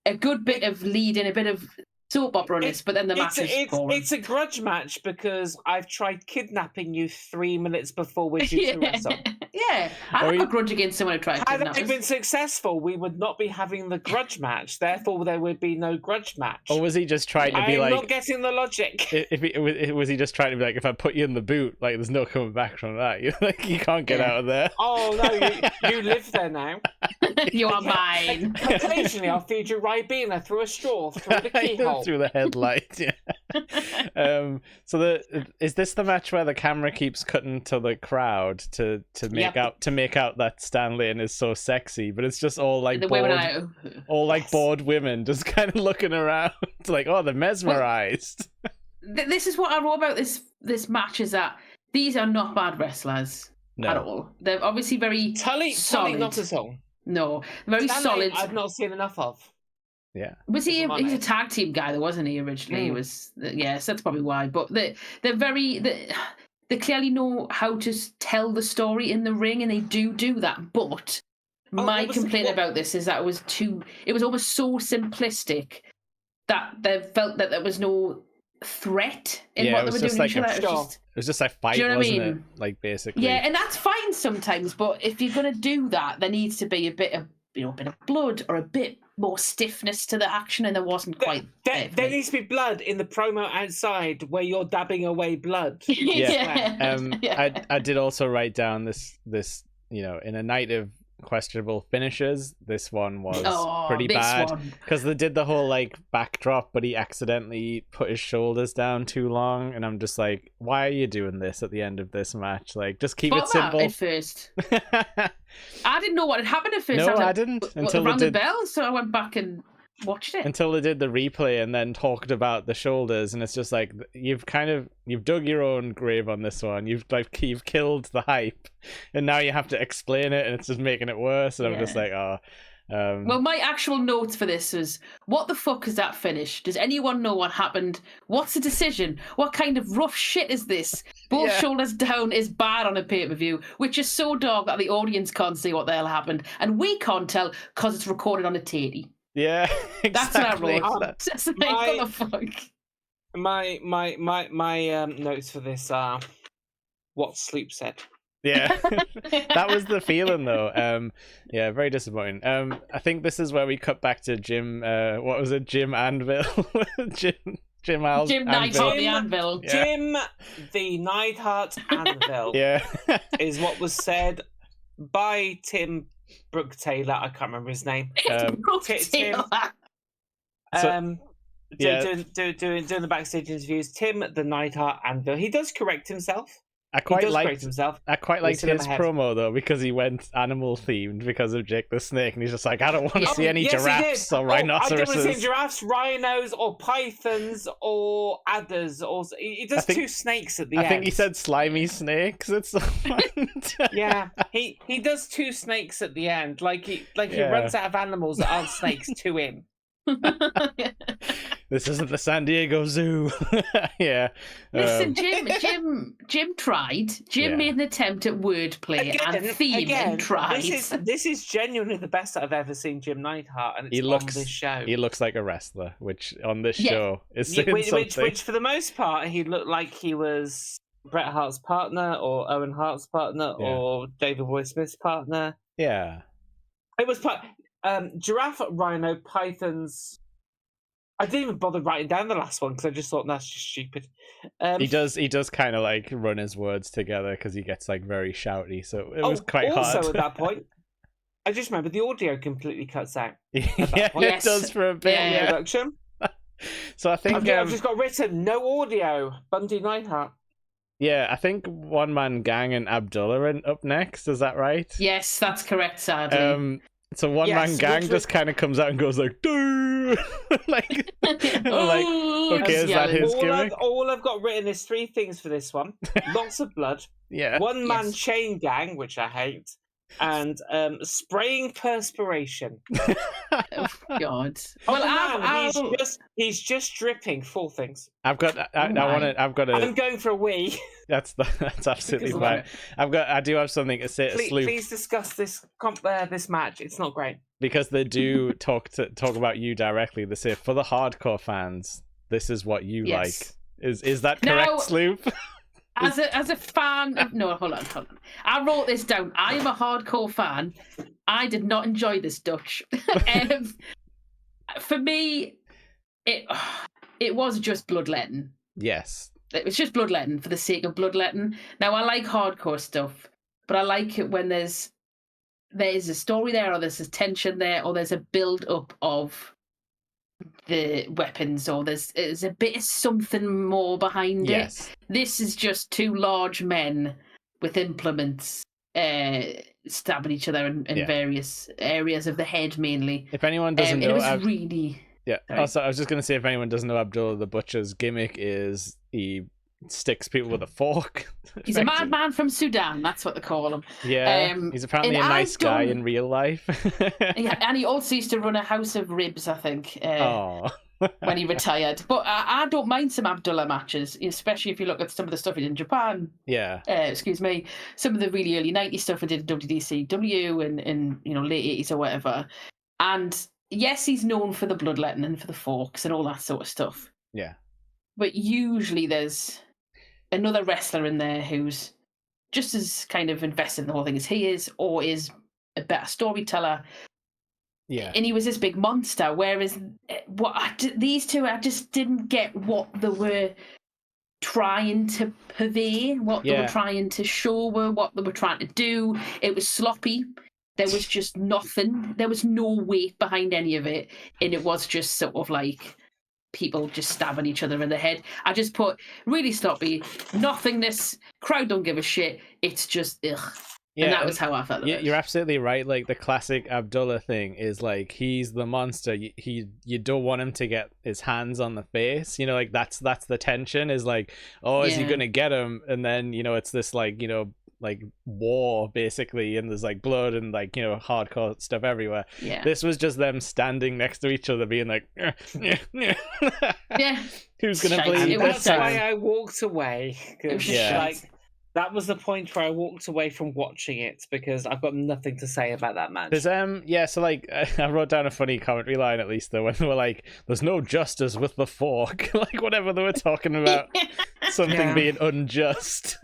a good bit of lead and a bit of soap opera on this, but then the match is boring. It's a grudge match because I've tried kidnapping you 3 minutes before we're due to wrestle. Yeah, I Or have he- a grudge against someone who tried to Had kidnap they us. been successful, we would not be having the grudge match. Therefore, there would be no grudge match. Or was he just trying to I be am like, not getting the logic. was he just trying to be like, if I put you in the boot, like there's no coming back from that. You like you can't get out of there. Oh no, you live there now. You are mine. Occasionally, I'll feed you Ribena through a straw through the keyhole. Through the headlight. Yeah. So is this the match where the camera keeps cutting to the crowd to make out that Stan Lane is so sexy, but it's just all like The bored, women all like bored women just kind of looking around, like, oh, they're mesmerized. This is what I wrote about this match, is that these are not bad wrestlers at all. They're obviously very Tully solid. not at all. No, very Stan solid. Lane I've not seen enough of. Yeah. Was he? If I'm He's a honest. tag team guy, though, wasn't he? Originally, he was. Yes, that's probably why. But they're very. They clearly know how to tell the story in the ring, and they do that. But my complaint about this is that it was almost so simplistic that they felt that there was no threat in what they were doing. It was just like fight, Do you know what I wasn't mean? it? Like basically. Yeah, and that's fine sometimes. But if you're gonna do that, there needs to be a bit of blood or a bit more stiffness to the action, and there wasn't quite. There needs to be blood in the promo outside where you're dabbing away blood. Yeah. I did also write down this in a night of questionable finishes, this one was pretty bad because they did the whole like backdrop, but he accidentally put his shoulders down too long, and I'm just like, why are you doing this at the end of this match? Like, just keep it simple. At first, I didn't know what had happened at first. No, I was like, I didn't until rang they the did. bell, so I went back and watched it Until they did the replay and then talked about the shoulders, and it's just like you've dug your own grave on this one. You've killed the hype, and now you have to explain it, and it's just making it worse. And I'm just like, well, my actual notes for this was, what the fuck is that finish? Does anyone know what happened? What's the decision? What kind of rough shit is this? Both shoulders down is bad on a pay-per-view, which is so dark that the audience can't see what the hell happened, and we can't tell because it's recorded on a tatey. Yeah, exactly. That's what I wrote. Just like, what the fuck? My notes for this are what Sloop said. Yeah, that was the feeling though. Yeah, very disappointing. I think this is where we cut back to Jim. What was it? Jim Anvil. Jim Neidhart on the Anvil. Yeah. Jim the Neidhart Anvil. Yeah, is what was said by Tim Brooke Taylor. I can't remember his name. Tim. Doing the backstage interviews. Tim the Neidhart Anvil. He does correct himself. I quite liked Listen to his him ahead. promo though, because he went animal themed because of Jake the Snake, and he's just like, I don't want to see any Yes, he giraffes did. or I don't want to rhinoceroses. see giraffes, rhinos, or pythons, or adders. Or he does two snakes at the end. I think he said slimy snakes at some point. Yeah, he does two snakes at the end. Like he runs out of animals that aren't snakes to him. This isn't the San Diego Zoo. Yeah. Listen, Jim tried. Jim made an attempt at wordplay and theme and tried. This is genuinely the best I've ever seen Jim Neidhart, and it's on this show. He looks like a wrestler, which on this show is saying something. Which for the most part, he looked like he was Bret Hart's partner, or Owen Hart's partner, or David Boy Smith's partner. Yeah. It was giraffe, rhino, pythons. I didn't even bother writing down the last one because I just thought that's just stupid. He does kind of like run his words together because he gets like very shouty, so it was quite hard. Also, at that point, I just remember the audio completely cuts out. It does for a bit. Yeah. Production. So I think I've just got written no audio. Bundy Neidhart. Yeah, I think One Man Gang and Abdullah are up next. Is that right? Yes, that's correct. Sadly. So One Man Gang just kind of comes out and goes like, "Doo!" like, okay, is that his gimmick? All I've got written is three things for this one: lots of blood, one man chain gang, which I hate, and spraying perspiration. Oh God! Well, he's just dripping. Four things. I'm going for a wee. That's absolutely fine. I do have something to say. Please discuss this match. It's not great because they do talk about you directly. They say, for the hardcore fans, this is what you like. Is that correct, Sloop? As a fan of hold on. I wrote this down. I am a hardcore fan. I did not enjoy this Dutch. For me, it was just bloodletting. Yes. It was just bloodletting for the sake of bloodletting. Now I like hardcore stuff, but I like it when there's a story there, or there's a tension there, or there's a build up of the weapons, or there's a bit of something more behind it. This is just two large men with implements stabbing each other in various areas of the head, mainly. If anyone doesn't know, it was really... Yeah. Sorry. Also, I was just going to say, if anyone doesn't know, Abdullah the Butcher's gimmick is he sticks people with a fork. He's a madman from Sudan. That's what they call him. Yeah. He's apparently a nice guy in real life. Yeah, and he also used to run a house of ribs, I think. When he retired. But I don't mind some Abdullah matches, especially if you look at some of the stuff he did in Japan. Yeah. Excuse me. Some of the really early 90s stuff he did in WDCW and late 80s or whatever. And yes, he's known for the bloodletting and for the forks and all that sort of stuff. Yeah. But usually there's another wrestler in there who's just as kind of invested in the whole thing as he is, or is a better storyteller. Yeah. And he was this big monster, whereas these two, I just didn't get what they were trying to purvey, what they were trying to show, what they were trying to do. It was sloppy. There was just nothing. There was no weight behind any of it. And it was just sort of like people just stabbing each other in the head. I just put really sloppy, nothingness, crowd don't give a shit. It's just ugh. Yeah, and that was how I felt. You're absolutely right. Like the classic Abdullah thing is like he's the monster. You don't want him to get his hands on the face. Like that's the tension. Is like, is he gonna get him? And then it's this like like war basically, and there's like blood and like hardcore stuff everywhere. Yeah. This was just them standing next to each other, being like, yeah, who's gonna bleed this time? That's why I walked away. Like, that was the point where I walked away from watching it because I've got nothing to say about that match. There's so like I wrote down a funny commentary line at least though when they were like, "There's no justice with the fork," like whatever they were talking about, something being unjust.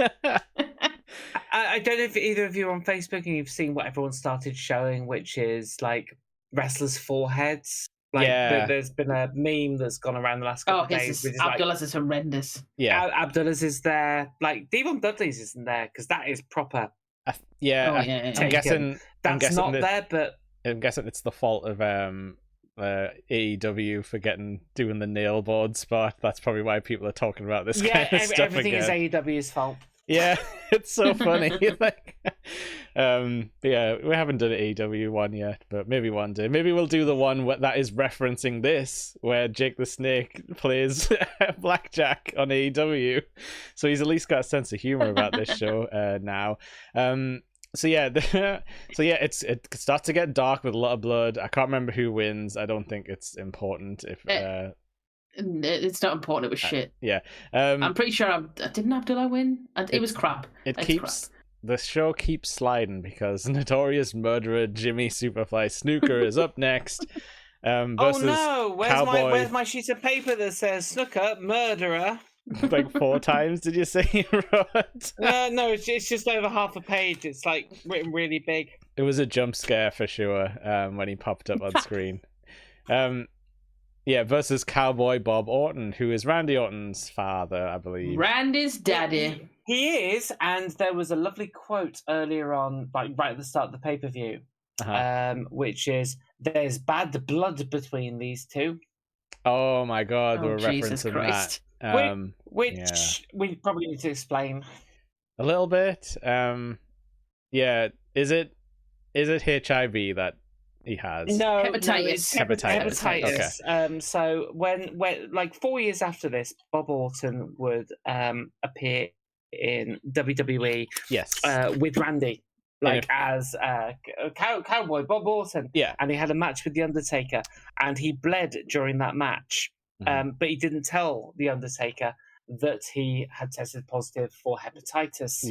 I don't know if either of you are on Facebook and you've seen what everyone started showing, which is like wrestlers' foreheads. Like, there's been a meme that's gone around the last couple of days. Abdullah's is horrendous. Yeah, Abdullah's is there. Like Devon Dudley's isn't there because that is proper. I'm guessing that's not there, but I'm guessing it's the fault of AEW for doing the nail board spot. That's probably why people are talking about this kind of stuff everything again. is AEW's fault. Yeah, it's so funny. Like, we haven't done an AEW one yet, but maybe one day. Maybe we'll do the one that is referencing this, where Jake the Snake plays blackjack on AEW. So he's at least got a sense of humor about this show now. It starts to get dark with a lot of blood. I can't remember who wins. I don't think it's important if. It's not important. It was shit. I'm pretty sure didn't Abdullah win, and it was crap. The show keeps sliding because notorious murderer Jimmy Superfly Snuka is up next. Versus where's my sheet of paper that says Snuka murderer? Like 4 times, did you say? No, it's just over half a page. It's like written really big. It was a jump scare for sure when he popped up on screen. Versus Cowboy Bob Orton, who is Randy Orton's father, I believe. Randy's daddy. He is, and there was a lovely quote earlier on, like right at the start of the pay-per-view, which is, "There's bad blood between these two." Oh my God, they were referencing Christ. that. Which we probably need to explain. A little bit. Is it HIV that he has? No, hepatitis. Hepatitis. Okay. So when like 4 years after this, Bob Orton would appear in WWE. Yes. With Randy, as Cowboy Bob Orton. Yeah. And he had a match with the Undertaker, and he bled during that match. But he didn't tell the Undertaker that he had tested positive for hepatitis.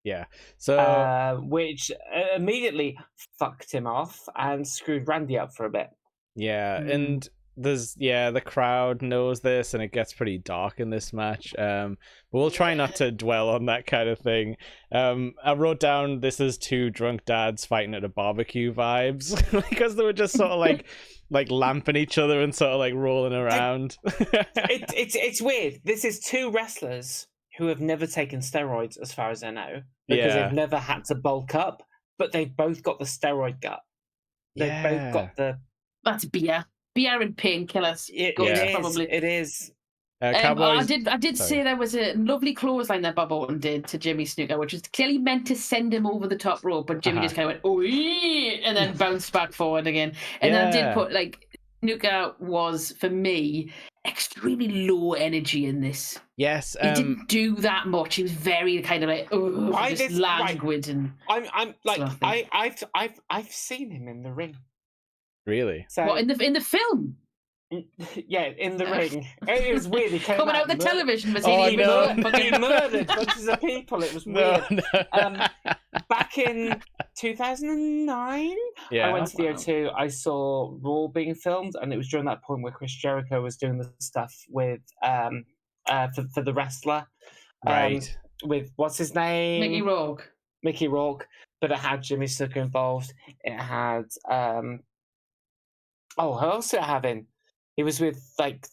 Yeah. So which immediately fucked him off and screwed Randy up for a bit. Yeah, and the crowd knows this, and it gets pretty dark in this match. But we'll try not to dwell on that kind of thing. I wrote down, this is two drunk dads fighting at a barbecue vibes, because they were just sort of like lamping each other and sort of like rolling around. It's weird. This is two wrestlers who have never taken steroids, as far as I know, because they've never had to bulk up, but they've both got the steroid gut. They've both got the... That's beer and painkillers. It is. I did say there was a lovely clothesline that Bob Orton did to Jimmy Snuka, which was clearly meant to send him over the top rope, but Jimmy just kind of went, oh, and then bounced back forward again. And then I did put, like, Snuka was, for me, extremely low energy in this. Yes. He didn't do that much. He was very kind of like, languid and... I'm like, I've seen him in the ring. Really? So, what, in the film? Yeah, in the ring. It was weird. He coming out the television, was he murdered bunches of people. It was weird. No. Back in 2009, I went to the O2. I saw Raw being filmed, and it was during that point where Chris Jericho was doing the stuff with for the wrestler, right? With what's his name? Mickey Rourke. But it had Jimmy Snuka involved. It had who else did it have in? He was with like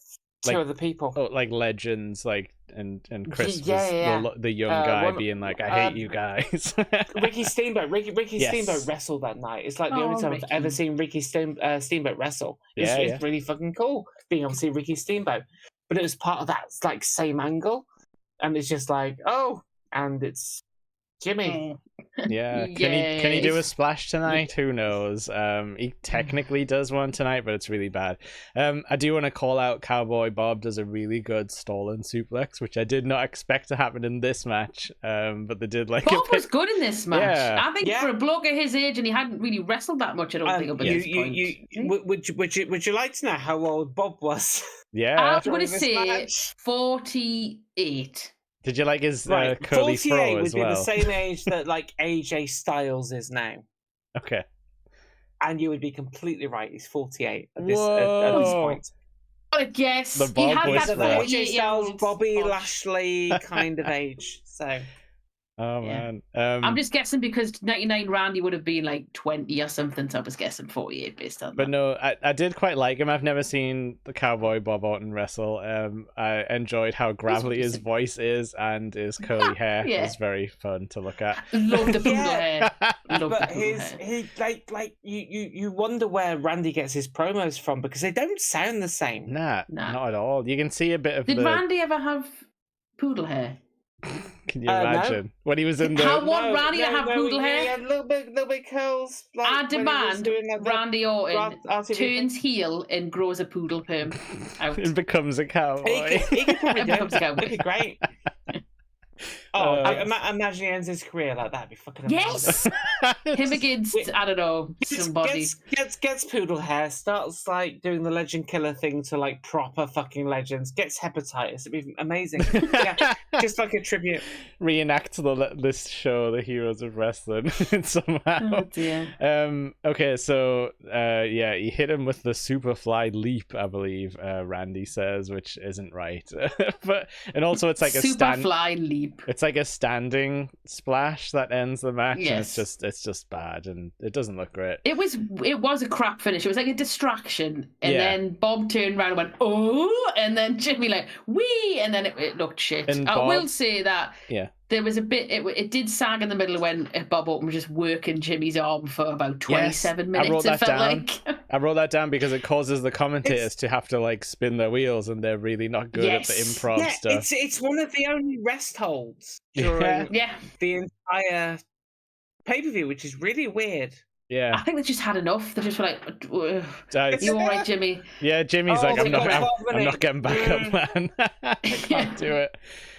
two other people. Oh, like legends, like and Chris was the young guy being like, I hate you guys. Ricky Steamboat. Ricky Steamboat wrestled that night. It's like the only time I've ever seen Ricky Steamboat wrestle. It's really fucking cool being able to see Ricky Steamboat. But it was part of that like same angle. And it's just like, and it's Jimmy. Yeah. Can he do a splash tonight? Who knows? He technically does one tonight, but it's really bad. I do want to call out Cowboy Bob does a really good stalling suplex, which I did not expect to happen in this match. But they did like Bob was good in this match. Yeah. I think for a bloke at his age, and he hadn't really wrestled that much, I don't think, up at this point. Would you like to know how old Bob was? Yeah. I'm going to say 48. Did you like his curly fro as well? 48 would be the same age that like AJ Styles is now. Okay. And you would be completely right. He's 48 at this point. I guess the Bob he had that AJ Styles, Bobby Lashley kind of age. So. Oh man. I'm just guessing because 99 Randy would have been like 20 or something, so I was guessing 48 based on that. But no, I did quite like him. I've never seen the Cowboy Bob Orton wrestle. I enjoyed how gravelly his voice is, and his curly hair was very fun to look at. Love the poodle hair. But he you wonder where Randy gets his promos from, because they don't sound the same. Nah, not at all. You can see a bit of Did Randy ever have poodle hair? Can you imagine when he was in the? I want Randy to have poodle hair. He had little bit curls. Like, I demand Randy Orton turns heel and grows a poodle perm out. And becomes a cowboy. He could probably becomes a cowboy. It'd be great. I imagine he ends his career like that. It'd be fucking amazing. Yes. Him against I don't know somebody. Gets poodle hair. Starts like doing the legend killer thing to like proper fucking legends. Gets hepatitis. It'd be amazing. Just like a tribute. Reenact this show, The Heroes of Wrestling, somehow. Oh dear. Okay, so he hit him with the Superfly leap, I believe. Randy says, which isn't right. And also it's like a Superfly leap. It's like a standing splash that ends the match, and it's just bad, and it doesn't look great. It was a crap finish. It was like a distraction, and then Bob turned around and went, "Oh!" and then Jimmy like, "Wee!" and then it looked shit. And I will say that there was a bit. It did sag in the middle when Bob Orton was just working Jimmy's arm for about 27 minutes. I wrote that down. Like... I wrote that down because it causes the commentators to have to like spin their wheels, and they're really not good at the improv stuff. It's one of the only rest holds during the entire pay-per-view, which is really weird. Yeah, I think they just had enough. They just were like, "You all right, Jimmy?" Yeah, Jimmy's like, "I'm not getting back up, man. I can't do it."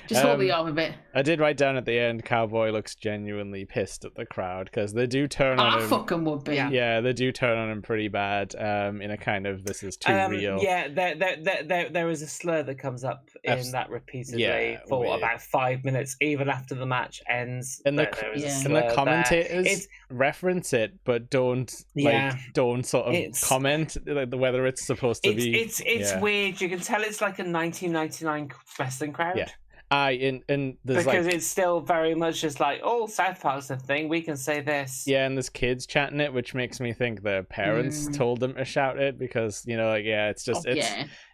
Just hold the arm a bit. I did write down at the end, Cowboy looks genuinely pissed at the crowd because they do turn on I him. fucking would be. Yeah, they do turn on him pretty bad. In a kind of this is too real. Yeah, there is a slur that comes up in that repeatedly for about 5 minutes, even after the match ends. And the commentators reference it, but don't sort of comment like whether it's supposed to be. It's weird. You can tell it's like a 1999 wrestling crowd. Yeah. And there's because it's still very much just like, oh, South Park's a thing, we can say this. Yeah, and there's kids chanting it, which makes me think the parents told them to shout it because, it's just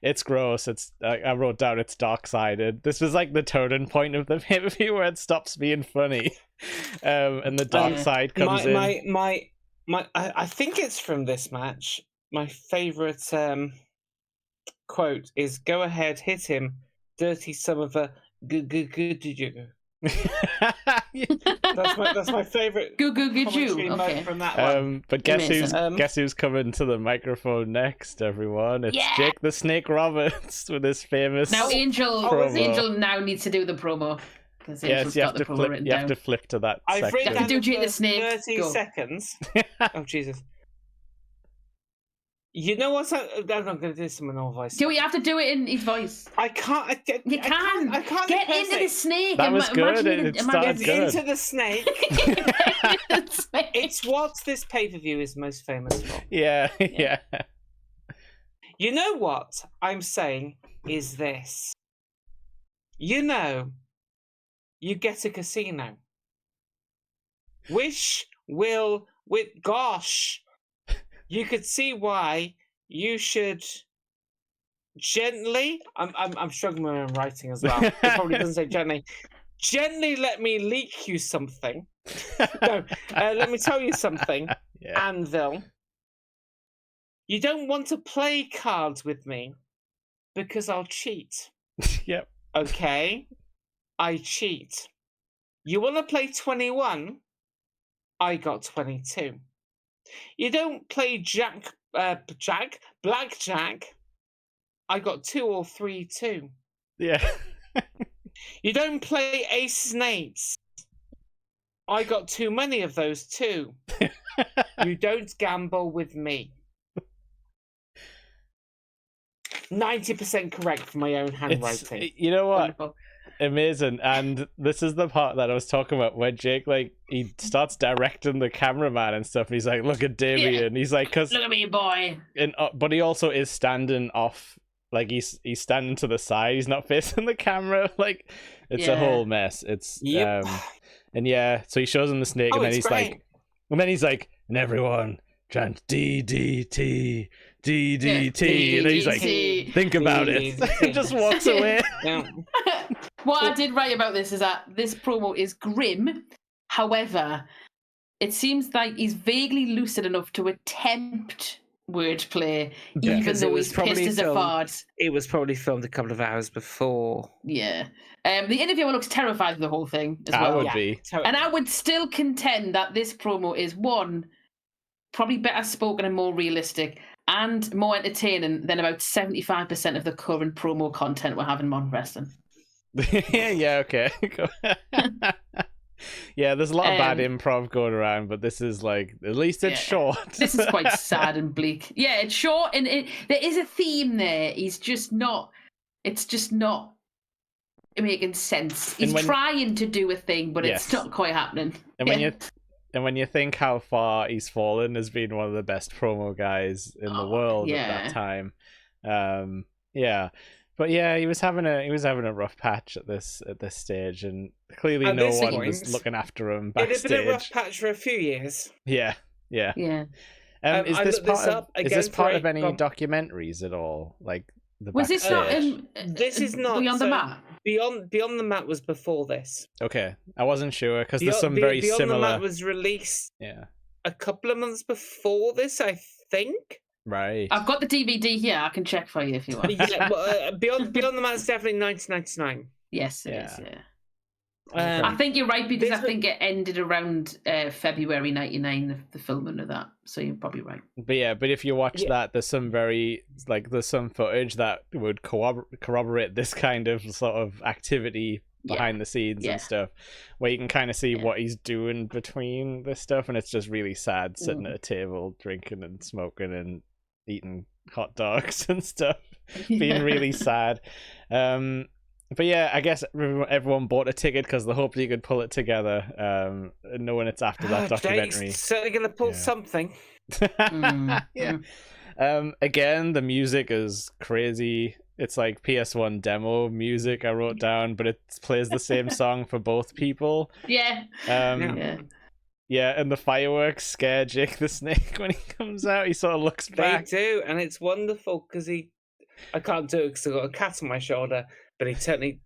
it's gross. It's I wrote down it's dark-sided. This was like the turning point of the pay-per-view where it stops being funny, and the dark side comes in. I think it's from this match. My favorite quote is, "Go ahead, hit him, dirty son of a." Good did you? That's my favorite. Good you. Okay. From that one. But guess who's coming to the microphone next, everyone? It's Jake the Snake Roberts with his famous. Now Angel now needs to do the promo. Yes, you have to flip to that. I've section. written down Jake the Snake. 30 seconds. Oh Jesus. You know what? I'm going to do some in all voice. You have to do it in his voice. I can't. You can. I can't get into the snake. That was good. It started good. Into the snake. It's what this pay-per-view is most famous for. Yeah. You know what I'm saying is this. You get a casino. Gosh. You could see why you should gently. I'm struggling with my writing as well. It probably doesn't say gently. Gently, let me leak you something. No, let me tell you something. Yeah. Anvil. You don't want to play cards with me because I'll cheat. Yep. Okay, I cheat. You want to play 21? I got 22. You don't play blackjack. I got 2 or 3 too. Yeah. You don't play aces and eights. I got too many of those too. You don't gamble with me. 90% correct for my own handwriting. You know what? Wonderful. Amazing. And this is the part that I was talking about where Jake, he starts directing the cameraman and stuff. And he's like, look at Damien. Yeah. He's like, look at me, boy. But he also is standing off. Like, he's standing to the side. He's not facing the camera. Like, it's a whole mess. It's, so he shows him the snake. And then he's like, and everyone chant DDT. DDT, and then he's like, think about it. Just walks away. What I did write about this is that this promo is grim. However, it seems like he's vaguely lucid enough to attempt wordplay, even though he's pissed as a fart. It was probably filmed a couple of hours before. Yeah. The interviewer looks terrified of the whole thing as well. I would be. And I would still contend that this promo is, one, probably better spoken and more realistic, and more entertaining than about 75% of the current promo content we're having on wrestling. Yeah, okay. Yeah, there's a lot of bad improv going around, but this is like, at least it's short. This is quite sad and bleak. Yeah, it's short, and there is a theme there. It's just not making sense. He's trying to do a thing, but it's not quite happening. And when you think how far he's fallen as being one of the best promo guys in the world at that time, but he was having a rough patch at this stage, and clearly no one was looking after him backstage. It had been a rough patch for a few years. Yeah. Is this part of any documentaries at all? Like was this not? This is not Beyond the Mat. Beyond the Mat was before this. Okay, I wasn't sure because there's some very similar. Beyond the Mat was released. A couple of months before this, I think. Right. I've got the DVD here. I can check for you if you want. Beyond the Mat is definitely 1999. Yes, it is. Yeah. I think you're right because I think it ended around February '99, the filming of that. So you're probably right. But if you watch that, there's some there's some footage that would corroborate this kind of sort of activity behind the scenes and stuff, where you can kind of see what he's doing between this stuff, and it's just really sad sitting at a table drinking and smoking and eating hot dogs and stuff, being really sad. But yeah, I guess everyone bought a ticket because they hoped he could pull it together, knowing it's after that documentary. Jake's certainly going to pull something. Yeah. Again, the music is crazy. It's like PS1 demo music I wrote down, but it plays the same song for both people. Yeah. Yeah, and the fireworks scare Jake the Snake when he comes out. He sort of looks back. They do, and it's wonderful because I can't do it because I've got a cat on my shoulder, but he certainly,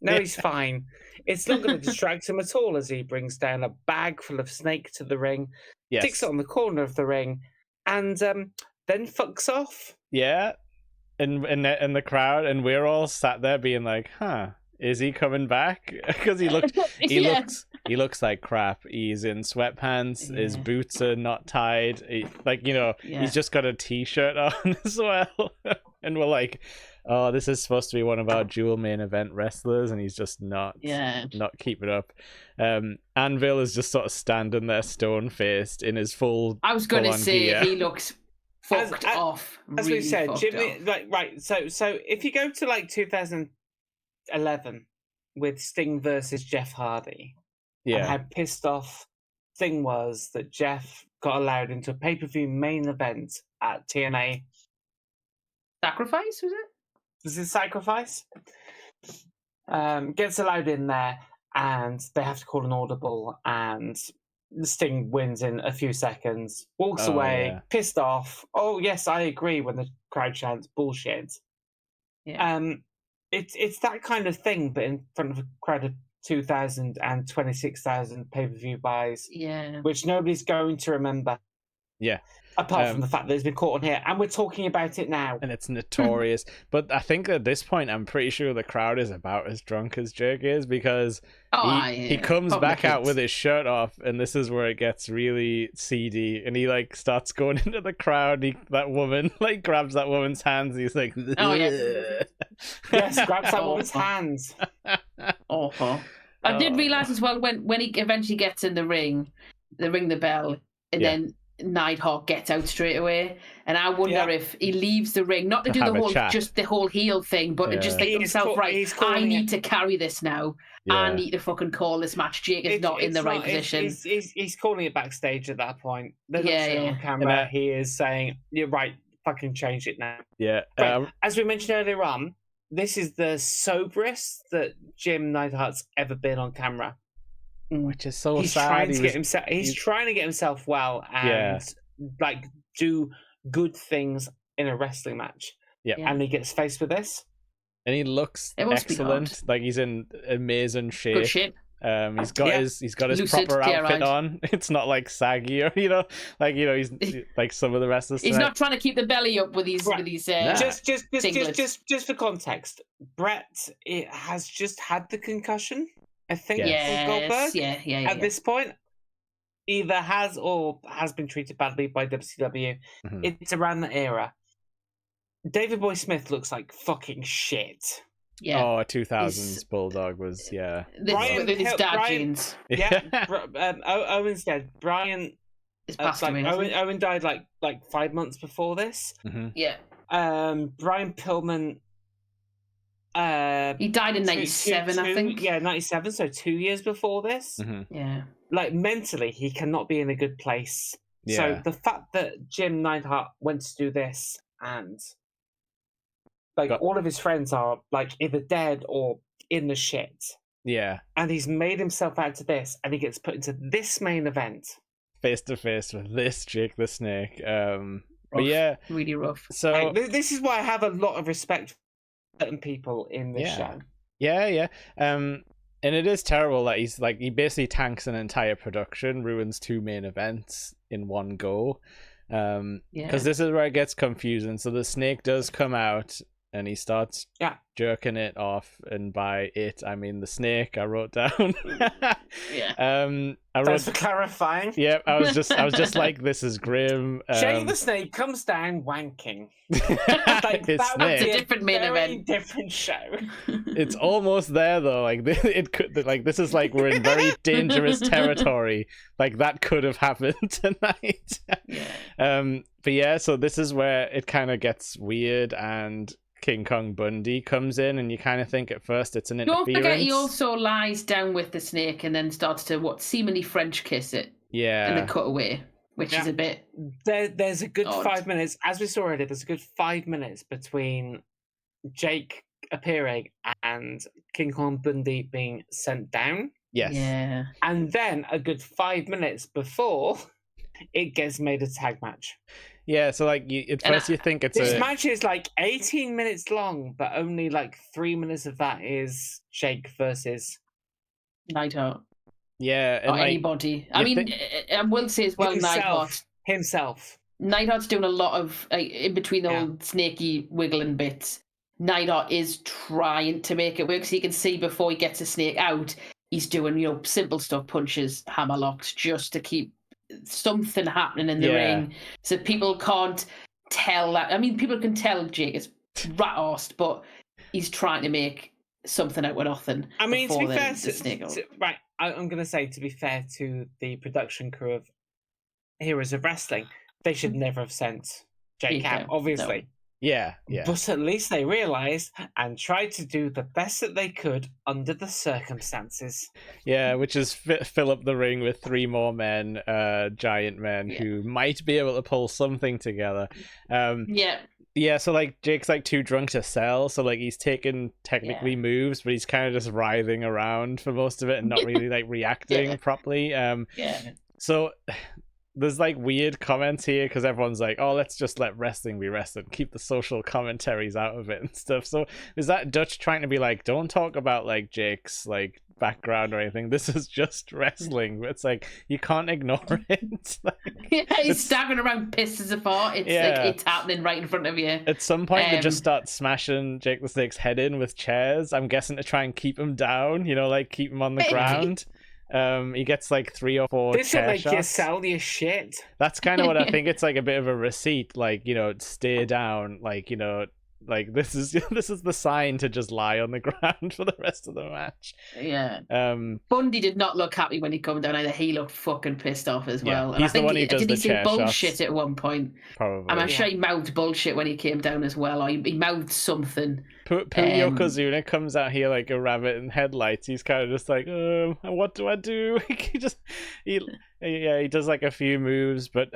he's fine. It's not going to distract him at all as he brings down a bag full of snake to the ring, sticks it on the corner of the ring, and then fucks off. Yeah, and the crowd, and we're all sat there being like, huh, is he coming back? Because he looks like crap. He's in sweatpants. His boots are not tied. He's just got a t-shirt on as well. And we're like, oh, this is supposed to be one of our dual main event wrestlers, and he's just not keeping up. Anvil is just sort of standing there stone-faced in his full. I was going to say gear. He looks fucked off. As really we said, Jimmy, off. So if you go to 2011 with Sting versus Jeff Hardy, and how pissed off Sting was that Jeff got allowed into a pay-per-view main event at TNA. Sacrifice, was it? Was it Sacrifice? Gets allowed in there, and they have to call an audible, and Sting wins in a few seconds, walks away, pissed off. Oh, yes, I agree when the crowd chants bullshit. Yeah. It's that kind of thing, but in front of a crowd of 2,000 and 26,000 pay-per-view buys, which nobody's going to remember. Yeah. Apart from the fact that it's been caught on here, and we're talking about it now. And it's notorious. But I think at this point, I'm pretty sure the crowd is about as drunk as Jake is, because he comes back out with his shirt off, and this is where it gets really seedy, and he starts going into the crowd. That woman grabs that woman's hands, and he's like, yes, grabs that woman's hands. Awful. I did realise as well when he eventually gets in the ring, they ring the bell, and then Neidhart gets out straight away, and I wonder if he leaves the ring not to do the whole heel thing, but to just think to himself, I need to carry this now. I need to fucking call this match. Jake is not in the right position. He's calling it backstage at that point. They're not showing on camera. He is saying, "You're right. Fucking change it now." Yeah. As we mentioned earlier on, this is the soberest that Jim Neidhart's ever been on camera. Which is so he's sad. He's trying to get himself well and do good things in a wrestling match. Yeah. And he gets faced with this. And he looks excellent. He's in amazing shape. Good shape. He's got his proper outfit on. It's not saggy or he's like some of the wrestlers. He's not trying to keep the belly up with these just for context. Brett has just had the concussion. I think Goldberg at this point either has or has been treated badly by WCW. Mm-hmm. It's around that era. David Boy Smith looks like fucking shit. Yeah. Oh, 2000s Bulldog was Brian with his dad jeans. Yeah. Owen's dead. Brian is passed away. Owen died like 5 months before this. Mm-hmm. Yeah. Brian Pillman. He died in 97, I think. Yeah, 97, so 2 years before this. Mm-hmm. Yeah. Mentally, he cannot be in a good place. Yeah. So the fact that Jim Neidhart went to do this, and all of his friends are either dead or in the shit. Yeah. And he's made himself out to this, and he gets put into this main event. Face to face with this Jake the Snake. But really rough. So this is why I have a lot of respect for certain people in this show. Yeah. And it is terrible that he basically tanks an entire production, ruins 2 main events in one go. Because this is where it gets confusing. So the Snake does come out and he starts Yeah. jerking it off, and by it I mean the snake. I wrote down. Yeah. Thanks for clarifying. Yeah, I was just like, this is grim. Jake the Snake comes down wanking. Like, It's that would Snake. be A different main very event. different show. It's almost there though. Like it could. Like this is like we're in very dangerous territory. Like that could have happened tonight. Yeah. But yeah, so this is where it kind of gets weird, and King Kong Bundy comes in, and you kind of think at first it's an interference. Don't forget, he also lies down with the snake and then starts to seemingly French kiss it Yeah. in the cutaway, which is a bit. There's a good odd. 5 minutes, as we saw earlier. There's a good 5 minutes between Jake appearing and King Kong Bundy being sent down, Yes. Yeah. and then a good 5 minutes before it gets made a tag match. Yeah. So like, at And first you think it's This a match is like 18 minutes long, but only like 3 minutes of that is Jake versus Neidhart. yeah, and Or like, anybody. I you mean, I will say as well, himself. Neidhart's doing a lot of, in between the Yeah. old snaky wiggling bits, Neidhart is trying to make it work, so you can see before he gets a snake out, he's doing, simple stuff, punches, hammer locks, just to keep something happening in the ring, so people can't tell that. I mean, people can tell Jake is rat-arsed, but he's trying to make something out of nothing. I mean, to be fair, the snake goes. right, I'm going to say, to be fair to the production crew of Heroes of Wrestling, they should never have sent Jake Yeah, out, obviously. yeah. But at least they realised and tried to do the best that they could under the circumstances. Yeah, which is fill up the ring with 3 more men, giant men who might be able to pull something together. Yeah, so like Jake's like too drunk to sell, so like he's taking technically moves, but he's kind of just writhing around for most of it and not really like reacting properly. So there's like weird comments here because everyone's like, oh, let's just let wrestling be wrestling, keep the social commentaries out of it and stuff. So is that Dutch trying to be like, don't talk about like Jake's like background or anything, this is just wrestling? It's like you can't ignore it. He's staggering around, pissed as a fart. It's like it's happening right in front of you. At some point they just start smashing Jake the Snake's head in with chairs, I'm guessing to try and keep him down, like keep him on the ground. He gets like 3 or 4 This will chair make you shots. sell your shit. That's kind of what I think. It's like a bit of a receipt, like, stay down, like, like this is the sign to just lie on the ground for the rest of the match. Yeah. Bundy did not look happy when he come down either. He looked fucking pissed off as well. And he's the one who does did the he say chair bullshit shots. at one point? Probably. I'm sure he mouthed bullshit when he came down as well, or he mouthed something. Yokozuna comes out here like a rabbit in headlights. He's kind of just like, what do I do? he does like a few moves, but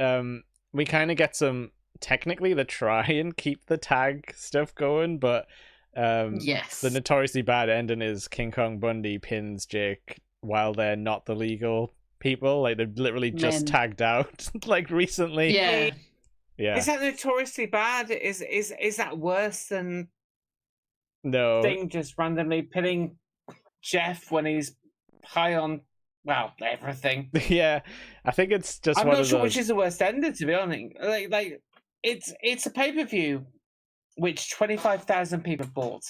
we kind of get some. Technically, they try and keep the tag stuff going, but yes, the notoriously bad ending is King Kong Bundy pins Jake while they're not the legal people. Like they've literally just tagged out, like recently. Yeah. Is that notoriously bad? Is that worse than Sting just randomly pinning Jeff when he's high on everything? Yeah, I think it's just. I'm one not of sure those... which is the worst ending, to be honest. Like it's a pay-per-view which 25,000 people bought.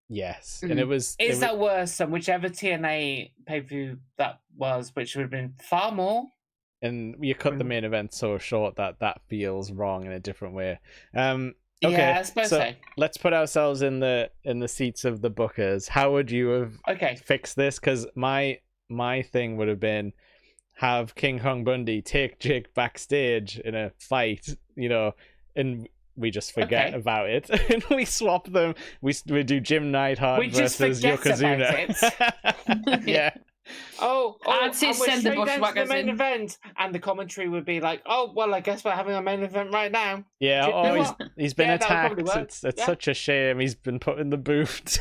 Yes, and it was. Is that worse than whichever TNA pay-per-view that was, which would have been far more? And you cut the main event so short that feels wrong in a different way. Okay, yeah, I suppose so. Let's put ourselves in the seats of the bookers. How would you have fixed this? Because my thing would have been have King Kong Bundy take Jake backstage in a fight, and we just forget about it, and we swap them. We do Jim Neidhart versus Yokozuna. Yeah. I'd say send the Bushwhackers the main in. event, and the commentary would be like, "Oh, well, I guess we're having a main event right now." Yeah. He's been attacked. It's Yeah. such a shame. He's been put in the boot.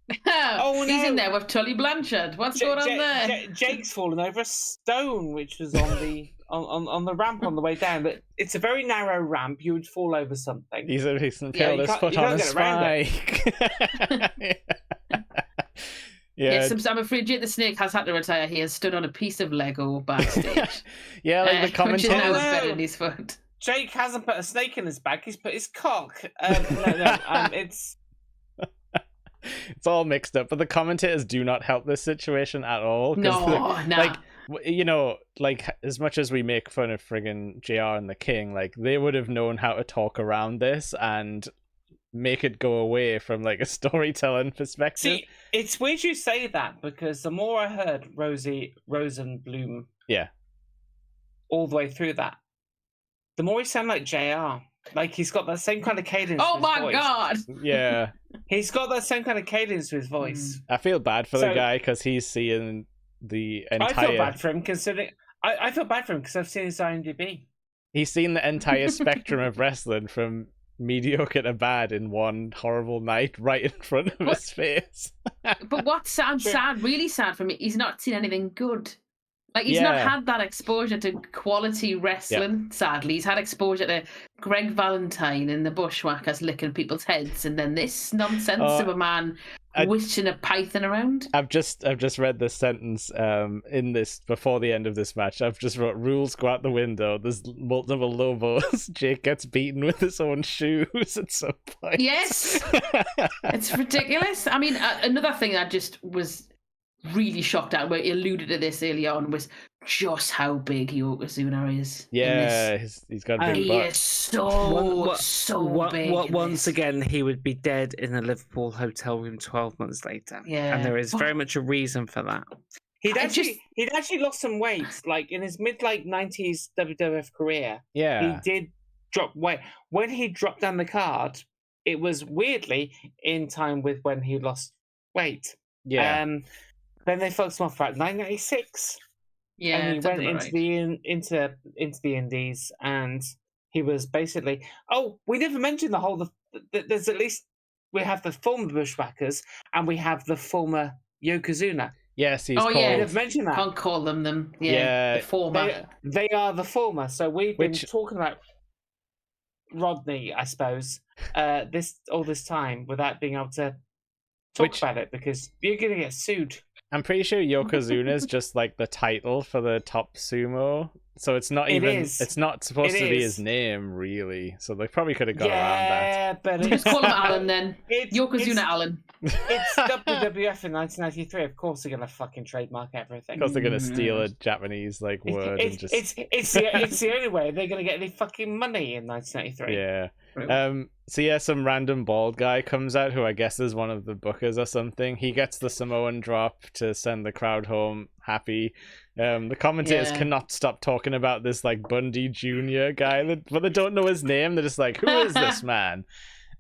He's in there with Tully Blanchard. What's going on there? Jake's fallen over a stone, which was on the on the ramp on the way down. But it's a very narrow ramp. You would fall over something. He's impaled his foot on a spike. Yes, I'm afraid Jake the Snake has had to retire. He has stood on a piece of Lego backstage. Yeah, like the which is commentators. now embedded in his foot. Jake hasn't put a snake in his bag. He's put his cock. It's It's all mixed up, but the commentators do not help this situation at all. No, like, you know, like as much as we make fun of friggin' JR and the King, like they would have known how to talk around this and make it go away from like a storytelling perspective. See, it's weird you say that because the more I heard Rosenblum, all the way through that, the more he sounded like JR. Like he's got that same kind of cadence. Oh to his my voice. god! Yeah, he's got that same kind of cadence to his voice. I feel bad for the guy because he's seeing the entire. I feel bad for him considering. I feel bad for him because I've seen his IMDb. He's seen the entire spectrum of wrestling from mediocre to bad in one horrible night right in front of his face. But what sounds sad, really sad for me, he's not seen anything good. Like, he's not had that exposure to quality wrestling, sadly. He's had exposure to Greg Valentine and the Bushwhackers licking people's heads, and then this nonsense of a man wishing a python around. I've just read this sentence in this before the end of this match. I've just wrote, rules go out the window. There's multiple Lobos. Jake gets beaten with his own shoes at some point. Yes! It's ridiculous. I mean, another thing I just was really shocked at, where he alluded to this early on, was just how big Yokozuna is. Yeah, he's got a big butt. He is so big. Once again, he would be dead in a Liverpool hotel room 12 months later. Yeah, and there is very much a reason for that. He'd actually lost some weight, like in his mid-90s WWF career. Yeah, he did drop weight. When he dropped down the card, it was weirdly in time with when he lost weight. Yeah. Then they fucked him off for 1996. Yeah, and he went into the Indies, and he was basically. Oh, we never mentioned the whole. There's at least we have the former Bushwhackers, and we have the former Yokozuna. Yes, he's called. We never mentioned that. Can't call them. Yeah, the former. They are the former. So we've been talking about Rodney, I suppose, all this time without being able to talk about it because you're going to get sued. I'm pretty sure Yokozuna is just like the title for the top sumo, so it's not even. It's not supposed to be his name, really. So they probably could have got around that. Yeah, but just call him Alan then. Yokozuna Alan. It's WWF in 1993. Of course, they're gonna fucking trademark everything. Of course, they're gonna steal a Japanese like word and just. It's the only way they're gonna get any fucking money in 1993. Yeah. So yeah, some random bald guy comes out who I guess is one of the bookers or something. He gets the Samoan drop to send the crowd home happy. The commentators cannot stop talking about this like Bundy Jr. guy, but they don't know his name. They're just like, who is this man?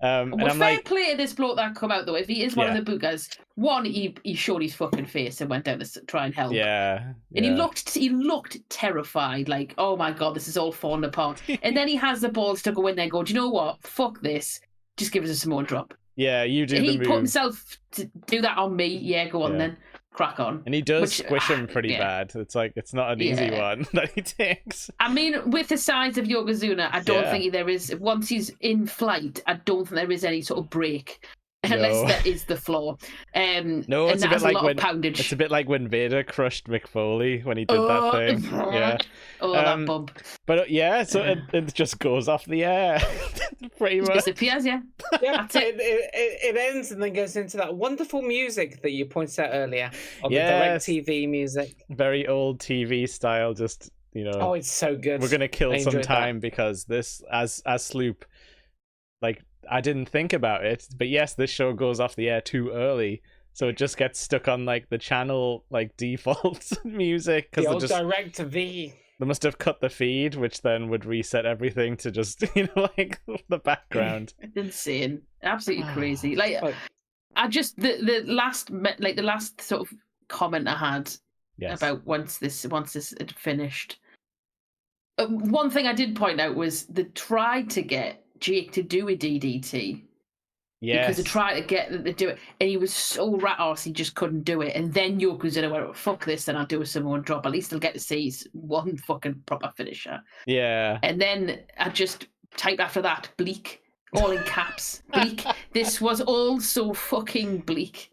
And I'm fair play to this bloke that come out though. If he is one of the bookers, one, he showed his fucking face and went down to try and help. Yeah. And he looked terrified, like, oh my god, this is all falling apart. And then he has the balls to go in there and go, do you know what? Fuck this. Just give us a Samoan drop. Yeah, you do. He put himself to do that on me. Yeah, go on then. Crack on. And he does squish him pretty bad. It's like, it's not an easy one that he takes. I mean, with the size of Yokozuna, I don't think there is, once he's in flight, I don't think there is any sort of break. Unless that is the flaw. No, it's a bit like when poundage. It's a bit like when Vader crushed Mick Foley when he did that thing. Yeah. That bump. But so it just goes off the air. Pretty much. It disappears, yeah. That's it. It ends and then goes into that wonderful music that you pointed out earlier. Of the direct TV music. Very old TV style, just, you know. Oh, it's so good. We're gonna kill some time because this as Sloop, like, I didn't think about it, but yes, this show goes off the air too early, so it just gets stuck on like the channel like default music. The old direct to V. They must have cut the feed, which then would reset everything to just like the background. Insane, absolutely crazy. Like, I just the last sort of comment I had about once this had finished. One thing I did point out was they tried to get Jake to do a DDT. Yes. Because they tried to get them to do it, and he was so rat-arse he just couldn't do it. And then Yokozuna went, oh, fuck this, then I'll do a Samoan drop. At least I'll get to see his one fucking proper finisher. Yeah. And then I just typed after that, bleak, all in caps. Bleak. This was all so fucking bleak.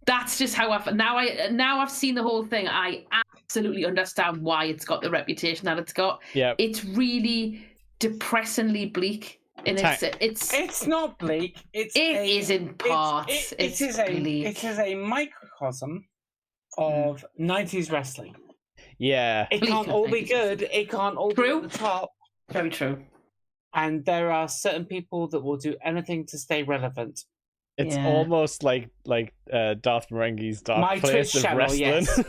That's just how now I've seen the whole thing. I absolutely understand why it's got the reputation that it's got. Yeah. It's really depressingly bleak. And it's not bleak. It is in parts. It is a microcosm of 90s wrestling. Yeah. It can't all be good. It can't all be at the top. Very true. And there are certain people that will do anything to stay relevant. It's almost like Darth Marenghi's Dark Place of Wrestling. Yes.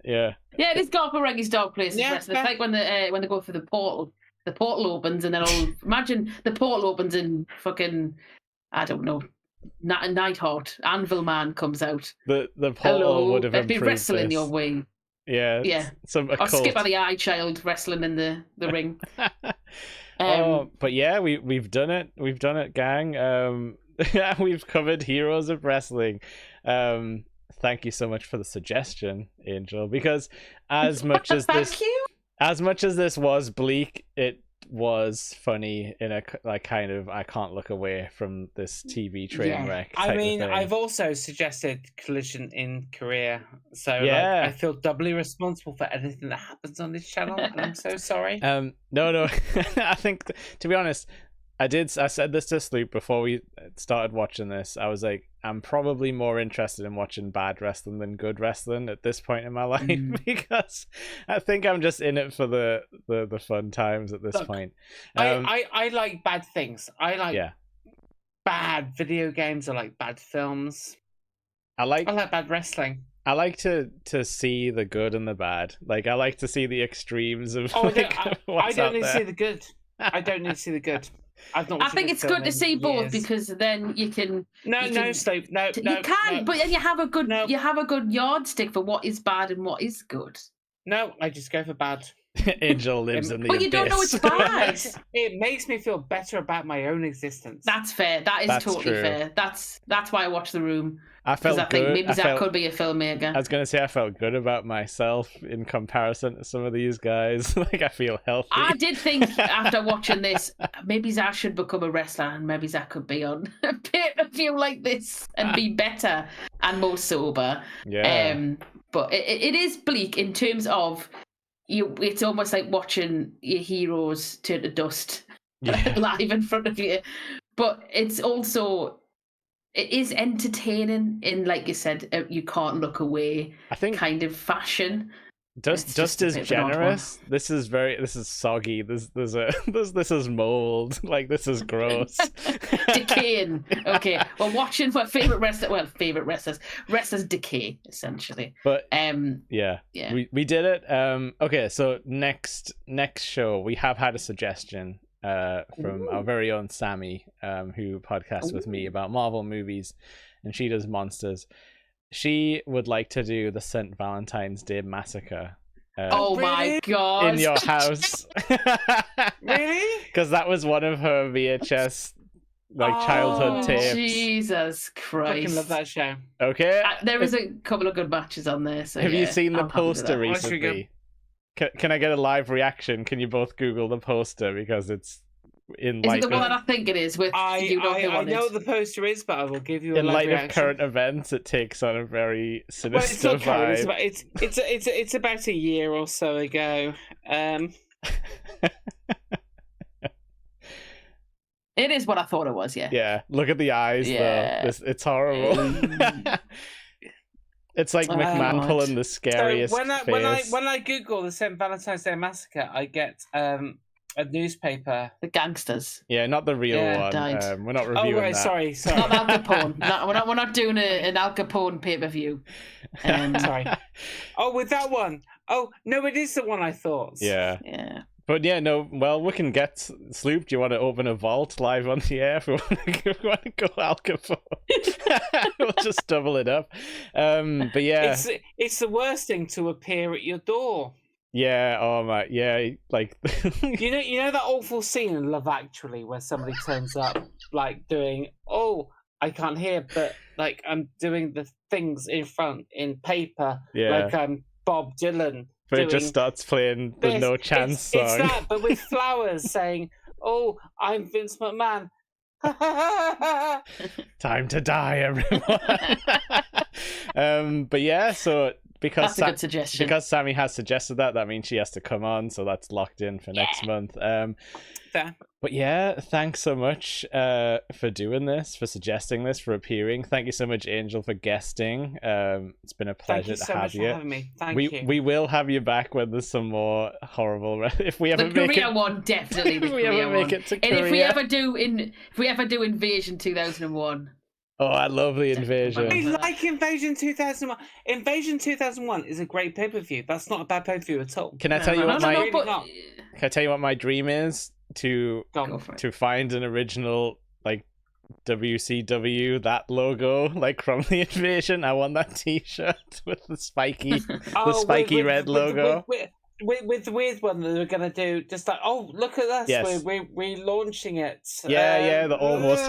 Yeah. Yeah, it is Darth Marenghi's Dark Place of Wrestling. It's like when they go through the portal opens, and then imagine the portal opens and fucking, I don't know, Neidhart, Anvil Man comes out. The portal would have been wrestling your way. Yeah. Yeah. Or Skip the Eye Child wrestling in the ring. But yeah, we've done it. We've done it, gang. We've covered Heroes of Wrestling. Thank you so much for the suggestion, Angel, because as much as this was bleak, it was funny in a kind of I can't look away from this TV train wreck. I mean, I've also suggested Collision in Korea, so I feel doubly responsible for anything that happens on this channel, and I'm so sorry. No, I think to be honest, I said this to Sloop before we started watching this. I was like, I'm probably more interested in watching bad wrestling than good wrestling at this point in my life, because I think I'm just in it for the fun times at this point. I like bad things. I like bad video games. I like bad films. I like bad wrestling. I like to see the good and the bad. Like, I like to see the extremes of I don't need to see the good. I don't need to see the good. I think it's good to see both, because then you can. No, Sloop. No, you can, but then you have a good yardstick for what is bad and what is good. No, I just go for bad. Angel lives in the abyss. But you don't know it's bad. It makes me feel better about my own existence. That's fair. That's totally true. Fair. That's why I watch The Room. I think maybe Zach could be a filmmaker. I was going to say I felt good about myself in comparison to some of these guys. Like, I feel healthy. I did think after watching this, maybe Zach should become a wrestler, and maybe Zach could be on a pay-per-view like this and be better and more sober. Yeah. But it is bleak in terms of it's almost like watching your heroes turn to dust live in front of you. But it's also... It is entertaining in, like you said, you can't look away. I think kind of fashion. Dust is generous. This is soggy. This is mold. Like, this is gross. Decaying. Okay. Well, watching for favorite wrestlers decay essentially. But we did it. Okay, so next show we have had a suggestion from our very own Sammy, who podcasts with me about Marvel movies, and she does monsters. She would like to do the St. Valentine's Day Massacre. My god! In your house. Really? Because that was one of her VHS childhood tapes. Jesus Christ! I fucking love that show. Okay. There was a couple of good matches on there. So have you seen the poster recently? Can I get a live reaction? Can you both Google the poster, because it's in light. Is it the one that I think it is? With I know what the poster is, but I will give you a in light reaction. of current events. It takes on a very sinister vibe. It's about a year or so ago. It is what I thought it was. Yeah. Yeah. Look at the eyes. Yeah. Though. It's horrible. It's like McMahon pulling the scariest face. When I Google the St. Valentine's Day Massacre, I get a newspaper. The gangsters. Yeah, not the real one. We're not reviewing that. Sorry. Not Al Capone. We're not doing an Al Capone pay-per-view. Sorry. Oh, with that one. Oh, no, it is the one I thought. Yeah. Yeah. But yeah, no, well, we can get... Sloop, do you want to open a vault live on the air if we want to go Al Capone? We'll just double it up. But yeah. It's the worst thing to appear at your door. Yeah, oh my, yeah, like... you know that awful scene in Love Actually where somebody turns up, like, doing, I can't hear, but, like, I'm doing the things in front in paper, like I'm Bob Dylan. But it just starts playing the No Chance song. It's that, but with flowers saying, I'm Vince McMahon. Time to die, everyone. But yeah, so because That's a good suggestion. because Sammy has suggested that means she has to come on, so that's locked in for next month. Fair. But yeah, thanks so much for doing this, for suggesting this, for appearing. Thank you so much, Angel, for guesting. It's been a pleasure Thank you so to have much you. for having me. Thank you. We will have you back when there's some more horrible. If we ever The make Korea it, one, definitely the if we Korea ever make one. it to And if we Korea. ever do Invasion 2001. Oh, I love the Invasion. I like Invasion 2001. Invasion 2001 is a great pay-per-view. That's not a bad pay-per-view at all. Can I tell you what No, my but- Can I tell you what my dream is? To Go for it. to find an original like WCW that logo like from the Invasion. I want that T-shirt with the spiky red logo. With the weird one that we're gonna do, just like, oh, look at us, Yes. we're launching it. Yeah, that almost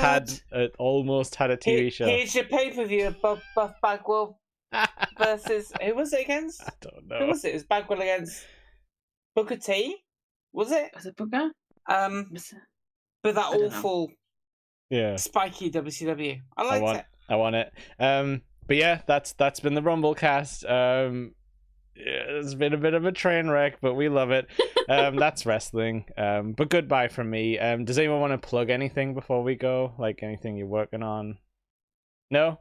had a TV show. Here's your pay-per-view of Buff Bagwell versus who was it against? I don't Who know. was it? It was Bagwell against Booker T. Was it? Was it Booker? But that I don't know. awful spiky WCW. I want it. But yeah, that's been the Rumblecast. It's been a bit of a train wreck, but we love it. That's wrestling. But goodbye from me. Does anyone want to plug anything before we go? Like anything you're working on? No?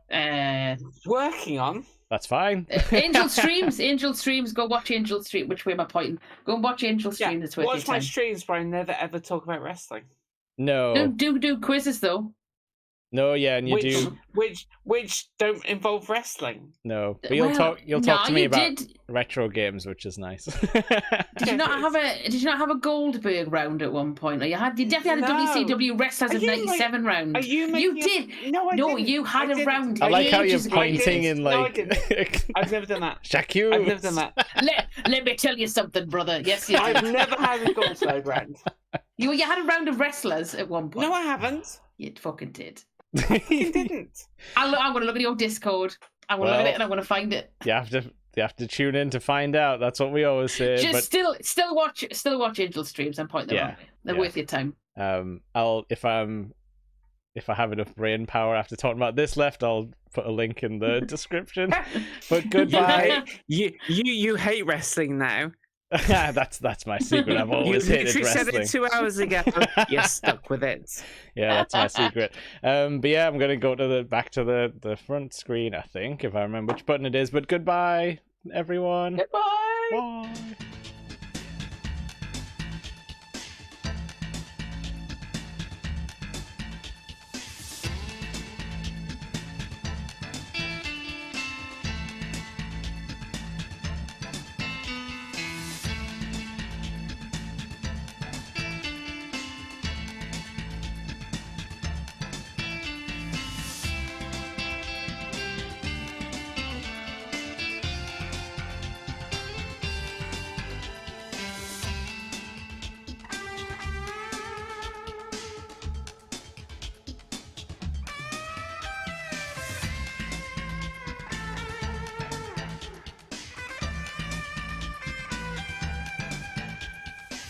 Working on. That's fine. Angel streams. Go watch Angel stream. Which way am I pointing? Go and watch Angel stream. It's worth your Watch my time. streams where I never ever talk about wrestling. No. Don't do quizzes though. No, yeah, and you do. Which don't involve wrestling. No, but you'll talk to me about did. retro games, which is nice. Did you not have a Goldberg round at one point? Or you definitely had a No. WCW Wrestlers of Are you '97 round. Are you You making did. No, I No, didn't. you had I a didn't. round. I like how you're ages ago. pointing in No, I like. didn't. I've never done that. Shaku. I've never done that. Let me tell you something, brother. Yes, you I've did. never had a Goldberg round. You had a round of wrestlers at one point. No, I haven't. You fucking did. I didn't. I'm going to look at your Discord. I'm going to look at it and I'm going to find it. You have to tune in to find out. That's what we always say. Just but still watch Angel streams and point them out. They're worth your time. if I have enough brain power after talking about this left, I'll put a link in the description. But goodbye. You hate wrestling now. That's my secret. I've always hated You said wrestling. it 2 hours ago. You're stuck with it. Yeah, that's my secret. But yeah, I'm gonna go back to the front screen, I think, if I remember which button it is. But goodbye, everyone. Goodbye. Bye.